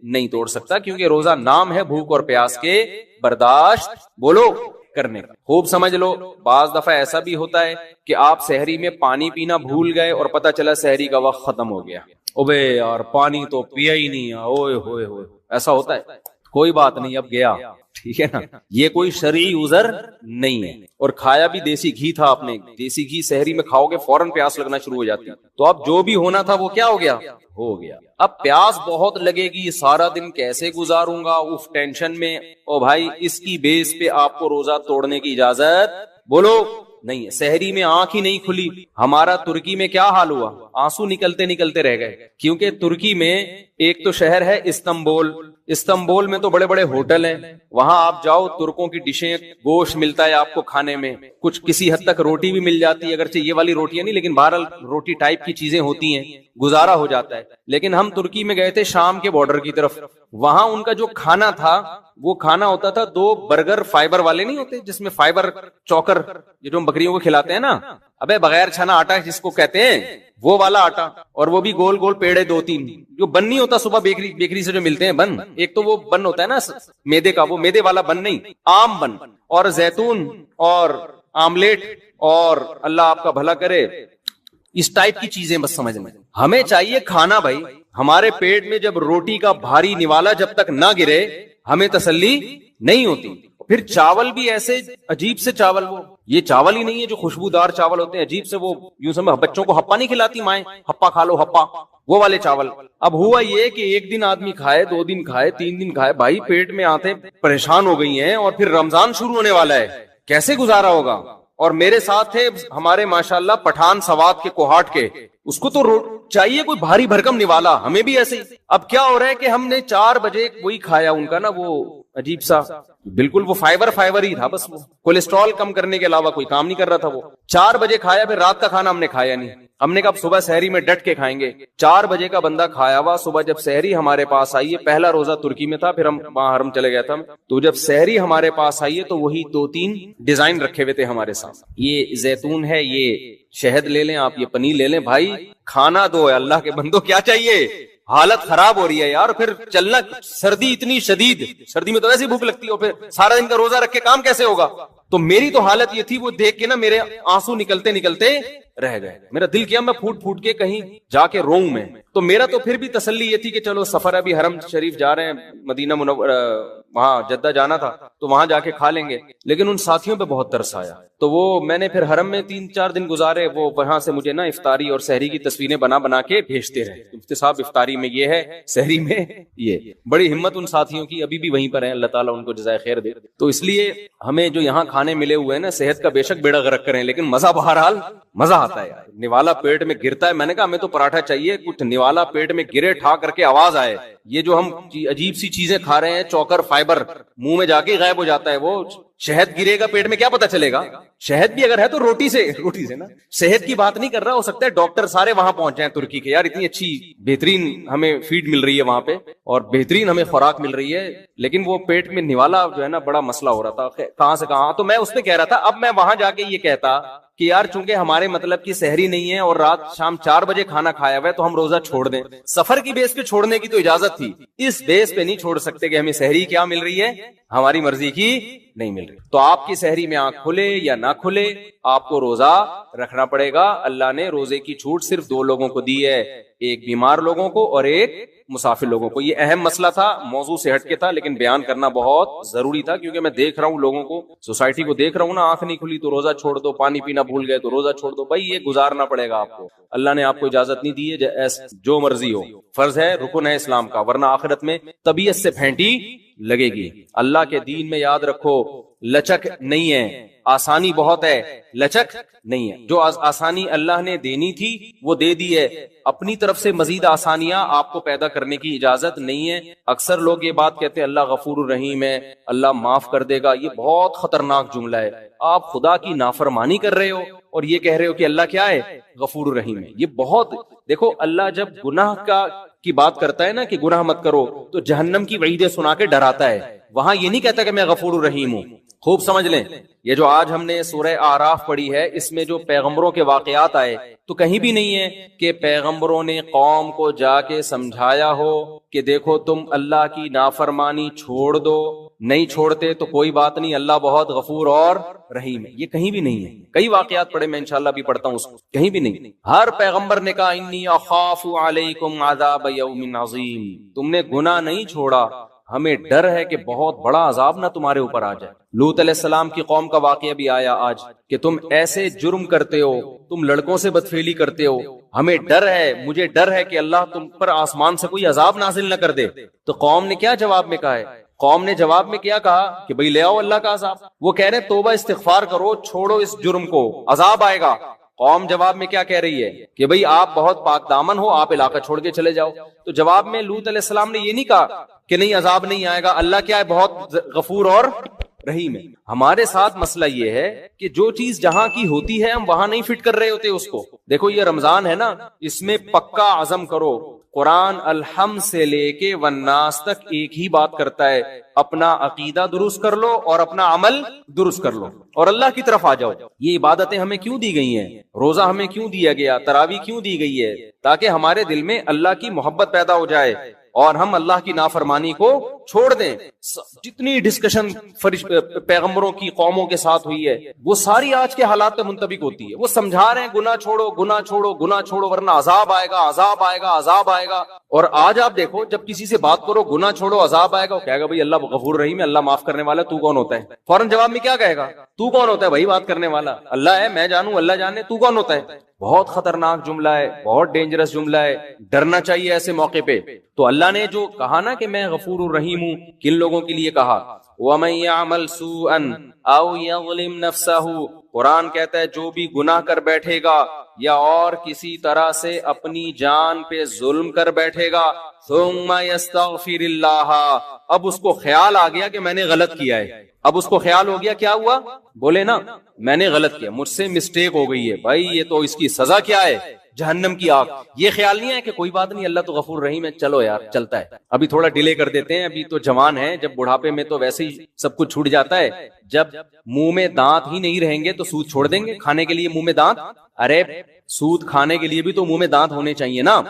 نہیں توڑ سکتا, کیونکہ روزہ نام ہے بھوک اور پیاس کے برداشت بولو کرنے کا. خوب سمجھ لو, بعض دفعہ ایسا بھی ہوتا ہے کہ آپ سحری میں پانی پینا بھول گئے اور پتہ چلا سحری کا وقت ختم ہو گیا, اوبے یار پانی تو پیا ہی نہیں, اوئے ہوئے ہوئے, ایسا ہوتا ہے. کوئی بات نہیں, اب گیا, ٹھیک ہے نا, یہ کوئی شرعی عذر نہیں ہے. اور کھایا بھی دیسی گھی تھا آپ نے, دیسی گھی سحری میں کھاؤ گے فوراً پیاس لگنا شروع ہو جاتی, تو اب جو بھی ہونا تھا وہ کیا ہو گیا, ہو گیا. اب پیاس بہت لگے گی, سارا دن کیسے گزاروں گا, اف ٹینشن میں, او بھائی اس کی بیس پہ آپ کو روزہ توڑنے کی اجازت بولو نہیں ہے. سحری میں آنکھ ہی نہیں کھلی. ہمارا ترکی میں کیا حال ہوا, آنسو نکلتے نکلتے رہ گئے, کیونکہ ترکی میں ایک تو شہر ہے استنبول, استنبول میں تو بڑے بڑے ہوٹل ہیں, وہاں آپ جاؤ ترکوں کی ڈشیں, گوشت ملتا ہے آپ کو کھانے میں, کچھ کسی حد تک روٹی بھی مل جاتی ہے, اگرچہ یہ والی روٹیاں نہیں, لیکن بہرحال روٹی ٹائپ کی چیزیں ہوتی ہیں, گزارا ہو جاتا ہے. لیکن ہم ترکی میں گئے تھے شام کے بارڈر کی طرف, وہاں ان کا جو کھانا تھا وہ کھانا ہوتا تھا 2 برگر فائبر والے نہیں ہوتے, جس میں فائبر چوکر, یہ جو ہم بکریوں کو کھلاتے ہیں نا, ابے بغیر چھنا آٹا جس کو کہتے ہیں, وہ والا آٹا, اور وہ بھی گول گول پیڑے 2-3, جو بن نہیں ہوتا صبح بیکری سے جو ملتے ہیں بن, ایک تو وہ بن ہوتا ہے نا میدے کا, وہ میدے والا بن نہیں, عام بن, اور زیتون اور آملیٹ, اور اللہ آپ کا بھلا کرے اس ٹائپ کی چیزیں بس سمجھ میں. ہمیں چاہیے کھانا بھائی, ہمارے پیٹ میں جب روٹی کا بھاری نوالا جب تک نہ گرے ہمیں تسلی نہیں ہوتی. پھر چاول بھی ایسے عجیب سے چاول, وہ یہ چاول ہی نہیں ہے جو خوشبودار چاول ہوتے ہیں, عجیب سے وہ یوں سمجھ, بچوں کو ہپا نہیں کھلاتی مائیں, ہپا کھا لو ہپا, وہ والے چاول. اب ہوا یہ کہ ایک دن آدمی کھائے, 2 دن کھائے, 3 دن کھائے, بھائی پیٹ میں آتے پریشان ہو گئی ہیں, اور پھر رمضان شروع ہونے والا ہے, کیسے گزارا ہوگا. اور میرے ساتھ تھے ہمارے ماشاءاللہ پٹھان سوات کے کوہاٹ کے, اس کو تو چاہیے کوئی بھاری بھرکم نوالا, ہمیں بھی ایسے ہی. اب کیا ہو رہا ہے کہ ہم نے 4 بجے وہی کھایا ان کا نا, وہ عجیب سا بالکل وہ فائبر ہی تھا, بس وہ کولیسٹرول کم کرنے کے علاوہ کوئی کام نہیں کر رہا تھا. وہ 4 بجے کھایا, پھر رات کا کھانا ہم نے کھایا نہیں. ہم نے کہا صبح سحری میں ڈٹ کے کھائیں گے. 4 بجے کا بندہ کھایا ہوا, صبح جب سحری ہمارے پاس آئی ہے, پہلا روزہ ترکی میں تھا, پھر ہم وہاں حرم چلے گئے تھے, تو جب سحری ہمارے پاس آئی ہے تو وہی 2-3 ڈیزائن رکھے ہوئے تھے ہمارے ساتھ. یہ زیتون ہے, یہ شہد لے لیں آپ, یہ پنیر لے لیں. بھائی کھانا دو ہے, اللہ کے بندو کیا چاہیے, حالت خراب ہو رہی ہے یار. پھر چلنا, سردی اتنی شدید, سردی میں تو ایسی بھوک لگتی ہے, پھر سارا دن کا روزہ رکھ کے کام کیسے ہوگا. تو میری تو حالت یہ تھی, وہ دیکھ کے نا میرے آنسو نکلتے نکلتے رہ گئے. میرا دل کیا میں پھوٹ پھوٹ کے کہیں جا کے روؤں میں. تو میرا تو پھر بھی تسلی یہ تھی کہ چلو سفر, ابھی حرم شریف جا رہے ہیں, مدینہ منورہ, وہاں جدہ جانا تھا تو وہاں جا کے کھا لیں گے. لیکن ان ساتھیوں پہ بہت ترس آیا, تو وہ میں نے پھر حرم میں 3-4 دن گزارے. وہ وہاں سے مجھے نا افطاری اور سحری کی تصویریں بنا کے بھیجتے رہے, مفتی صاحب افطاری میں یہ ہے, سحری میں یہ. بڑی ہمت ان ساتھیوں کی, ابھی بھی وہیں پر ہیں, اللہ تعالیٰ ان کو جزائے خیر دے. تو اس لیے ہمیں جو یہاں کھانے ملے ہوئے ہیں نا, صحت کا بے شک بیڑا غرق کریں, لیکن مزہ بہرحال مزہ آتا ہے یار. نوالا پیٹ میں گرتا ہے, میں نے کہا ہمیں تو پراٹھا چاہیے, کچھ نوالا پیٹ میں گرے, ٹھا کر کے آواز آئے. یہ جو ہم عجیب سی چیزیں کھا رہے ہیں, چوکر فائبر منہ میں جا کے غائب ہو جاتا ہے. وہ شہد گرے گا پیٹ میں کیا پتا چلے گا. شہد بھی اگر ہے تو روٹی سے نا. صحت کی بات نہیں کر رہا, ہو سکتا ہے ڈاکٹر سارے وہاں پہنچ جائیں ترکی کے, یار اتنی اچھی بہترین ہمیں فیڈ مل رہی ہے وہاں پہ, اور بہترین ہمیں خوراک مل رہی ہے, لیکن وہ پیٹ میں نوالا جو ہے نا بڑا مسئلہ ہو رہا تھا, کہاں سے کہاں. تو میں اس پہ کہہ رہا تھا, اب میں وہاں جا کے یہ کہتا کہ یار چونکہ ہمارے مطلب کی سحری نہیں ہے اور رات شام 4 بجے کھانا کھایا ہوا ہے, تو ہم روزہ چھوڑ دیں. سفر کی بیس پہ چھوڑنے کی تو اجازت تھی, اس بیس پہ نہیں چھوڑ سکتے کہ ہمیں سحری کیا مل رہی ہے, ہماری مرضی کی نہیں مل رہی. تو آپ کی سحری میں آنکھ کھلے یا نہ کھلے, آپ کو روزہ رکھنا پڑے گا. اللہ نے روزے کی چھوٹ صرف 2 لوگوں کو دی ہے, ایک بیمار لوگوں کو اور ایک مسافر لوگوں کو. یہ اہم مسئلہ تھا, موضوع سے ہٹ کے تھا, لیکن بیان کرنا بہت ضروری تھا, کیونکہ میں دیکھ رہا ہوں لوگوں کو, سوسائٹی کو دیکھ رہا ہوں نا, آنکھ نہیں کھلی تو روزہ چھوڑ دو, پانی پینا بھول گئے تو روزہ چھوڑ دو. بھائی یہ گزارنا پڑے گا آپ کو, اللہ نے آپ کو اجازت نہیں دی ہے, جو مرضی ہو, فرض ہے, رکن ہے اسلام کا, ورنہ آخرت میں طبیعت سے پھینٹی لگے گی. اللہ کے دین میں یاد رکھو لچک نہیں ہے, آسانی بہت ہے, لچک نہیں ہے. جو آسانی اللہ نے دینی تھی وہ دے دی ہے, اپنی طرف سے مزید آسانیاں آپ کو پیدا کرنے کی اجازت نہیں ہے. اکثر لوگ یہ بات کہتے ہیں اللہ غفور الرحیم ہے, اللہ معاف کر دے گا. یہ بہت خطرناک جملہ ہے. آپ خدا کی نافرمانی کر رہے ہو اور یہ کہہ رہے ہو کہ اللہ کیا ہے, غفور الرحیم ہے. یہ بہت, دیکھو اللہ جب گناہ کی بات کرتا ہے نا کہ گناہ مت کرو, تو جہنم کی وعیدیں سنا کے ڈراتا ہے. وہاں یہ نہیں کہتا کہ میں غفور الرحیم ہوں. خوب سمجھ لیں, یہ جو آج ہم نے سورہ اعراف پڑھی ہے, اس میں جو پیغمبروں کے واقعات آئے, تو کہیں بھی نہیں ہے کہ پیغمبروں نے قوم کو جا کے سمجھایا ہو کہ دیکھو تم اللہ کی نافرمانی چھوڑ دو, نہیں چھوڑتے تو کوئی بات نہیں, اللہ بہت غفور اور رحیم ہے. یہ کہیں بھی نہیں ہے. کئی واقعات پڑھے, میں انشاءاللہ بھی پڑھتا ہوں اس کو, کہیں بھی نہیں. ہر پیغمبر نے کہا انی اخاف علیکم عذاب یوم عظیم. تم نے گناہ نہیں چھوڑا, ہمیں ڈر ہے کہ بہت بڑا عذاب نہ تمہارے اوپر آ جائے. لوط علیہ السلام کی قوم کا واقعہ بھی آیا آج کہ تم ایسے جرم کرتے ہو, تم لڑکوں سے بدفعلی کرتے ہو, ہمیں ڈر ہے, مجھے ڈر ہے کہ اللہ تم پر آسمان سے کوئی عذاب نازل نہ کر دے. تو قوم نے کیا جواب میں کہا ہے, قوم نے جواب میں کیا کہا کہ بھئی لے آؤ اللہ کا عذاب. وہ کہہ رہے ہیں توبہ استغفار کرو, چھوڑو اس جرم کو, عذاب آئے گا. قوم جواب میں کیا کہہ رہی ہے کہ بھئی آپ بہت پاک دامن ہو, آپ علاقہ چھوڑ کے چلے جاؤ. تو جواب میں لوط علیہ السلام نے یہ نہیں کہا کہ نہیں عذاب نہیں آئے گا, اللہ کیا ہے, بہت غفور اور رحیم ہے. ہمارے ساتھ مسئلہ یہ ہے کہ جو چیز جہاں کی ہوتی ہے ہم وہاں نہیں فٹ کر رہے ہوتے اس کو. دیکھو یہ رمضان ہے نا, اس میں پکا عزم کرو. قرآن الحمد سے لے کے والناس تک ایک ہی بات کرتا ہے, اپنا عقیدہ درست کر لو اور اپنا عمل درست کر لو اور اللہ کی طرف آ جاؤ. یہ عبادتیں ہمیں کیوں دی گئی ہیں, روزہ ہمیں کیوں دیا گیا, تراویح کیوں دی گئی ہے, تاکہ ہمارے دل میں اللہ کی محبت پیدا ہو جائے اور ہم اللہ کی نافرمانی کو چھوڑ دیں. جتنی ڈسکشن پیغمبروں کی قوموں کے ساتھ ہوئی ہے وہ ساری آج کے حالات پہ منطبق ہوتی ہے. وہ سمجھا رہے ہیں گناہ چھوڑو گناہ چھوڑو گناہ چھوڑو ورنہ عذاب آئے گا عذاب آئے گا عذاب آئے گا. اور آج آپ دیکھو جب کسی سے بات کرو گناہ چھوڑو عذاب آئے گا، وہ کہے گا بھائی اللہ غفور رحیم ہے، اللہ معاف کرنے والا، تو کون ہوتا ہے؟ فوراً جواب میں کیا کہے گا؟ تو کون ہوتا ہے بھائی بات کرنے والا؟ اللہ ہے، میں جانوں، اللہ جانے، تو کون ہوتا ہے؟ بہت خطرناک جملہ ہے، بہت ڈینجرس جملہ ہے، ڈرنا چاہیے ایسے موقع پہ. تو اللہ نے جو کہا نا کہ میں غفور الرحیم ہوں، کن لوگوں کے لیے کہا؟ وَمَن يَعْمَلْ سُوءًا أَوْ يَظْلِمْ نَفْسَهُ، قرآن کہتا ہے جو بھی گناہ کر بیٹھے گا یا اور کسی طرح سے اپنی جان پہ ظلم کر بیٹھے گا، ثُمَّ يَسْتَغْفِرِ اللَّهَ، اب اس کو خیال آ گیا کہ میں نے غلط کیا ہے. اب اس کو خیال ہو گیا، کیا ہوا؟ بولے نا میں نے غلط کیا، مجھ سے مسٹیک ہو گئی ہے، بھائی یہ تو اس کی سزا کیا ہے؟ جہنم کی آگ. یہ خیال نہیں ہے کہ کوئی بات نہیں اللہ تو غفور رحیم ہے، چلو یار چلتا ہے، ابھی تھوڑا ڈیلے کر دیتے ہیں، ابھی تو جوان ہے، جب بڑھاپے میں تو ویسے ہی سب کچھ چھوٹ جاتا ہے، جب منہ میں دانت ہی نہیں رہیں گے تو سود چھوڑ دیں گے کھانے کے لیے منہ میں دانت. ارے سود کھانے کے لیے بھی تو منہ میں دانت ہونے چاہیے نا،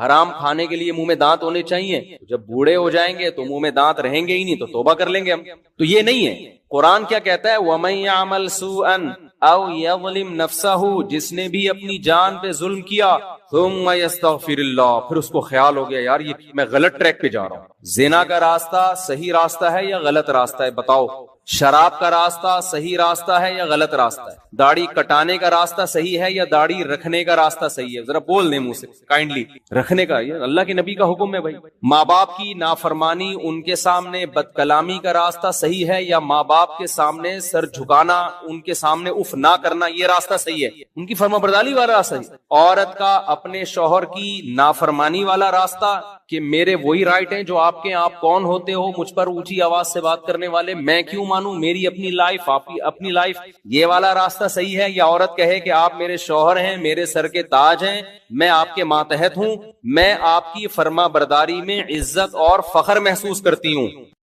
حرام کھانے کے لیے منہ میں دانت ہونے چاہیے. جب بوڑھے ہو جائیں گے تو منہ میں دانت رہیں گے ہی نہیں، تو توبہ کر لیں گے ہم. تو یہ نہیں ہے. قرآن کیا کہتا ہے؟ وَمَن يَعْمَلْ سُوءًا أَوْ يَظْلِمْ نَفْسَهُ، جس نے بھی اپنی جان پہ ظلم کیا، ثُمَّ يَسْتَغْفِرِ اللَّهُ، پھر اس کو خیال ہو گیا یار یہ میں غلط ٹریک پہ جا رہا ہوں. زنا کا راستہ صحیح راستہ ہے یا غلط راستہ ہے؟ بتاؤ. شراب کا راستہ صحیح راستہ ہے یا غلط راستہ ہے؟ داڑھی کٹانے کا راستہ صحیح ہے یا داڑھی رکھنے کا راستہ صحیح ہے؟ ذرا بول دیں منہ سے کائنڈلی. رکھنے کا، یہ اللہ کے نبی کا حکم ہے بھائی. ماں باپ کی نافرمانی، ان کے سامنے بد کلامی کا راستہ صحیح ہے یا ماں باپ کے سامنے سر جھکانا، ان کے سامنے اف نہ کرنا، یہ راستہ صحیح ہے؟ ان کی فرما برداری والا راستہ ہے. عورت کا اپنے شوہر کی نافرمانی والا راستہ کہ میرے وہی رائٹ ہیں جو آپ کے، آپ کون ہوتے ہو مجھ پر اونچی آواز سے بات کرنے والے، میں کیوں مانوں، میری اپنی لائف، آپ کی اپنی لائف، یہ والا راستہ صحیح ہے؟ یا عورت کہے کہ آپ میرے شوہر ہیں، میرے سر کے تاج ہیں، میں آپ کے ماتحت ہوں، میں آپ کی فرما برداری میں عزت اور فخر محسوس کرتی ہوں،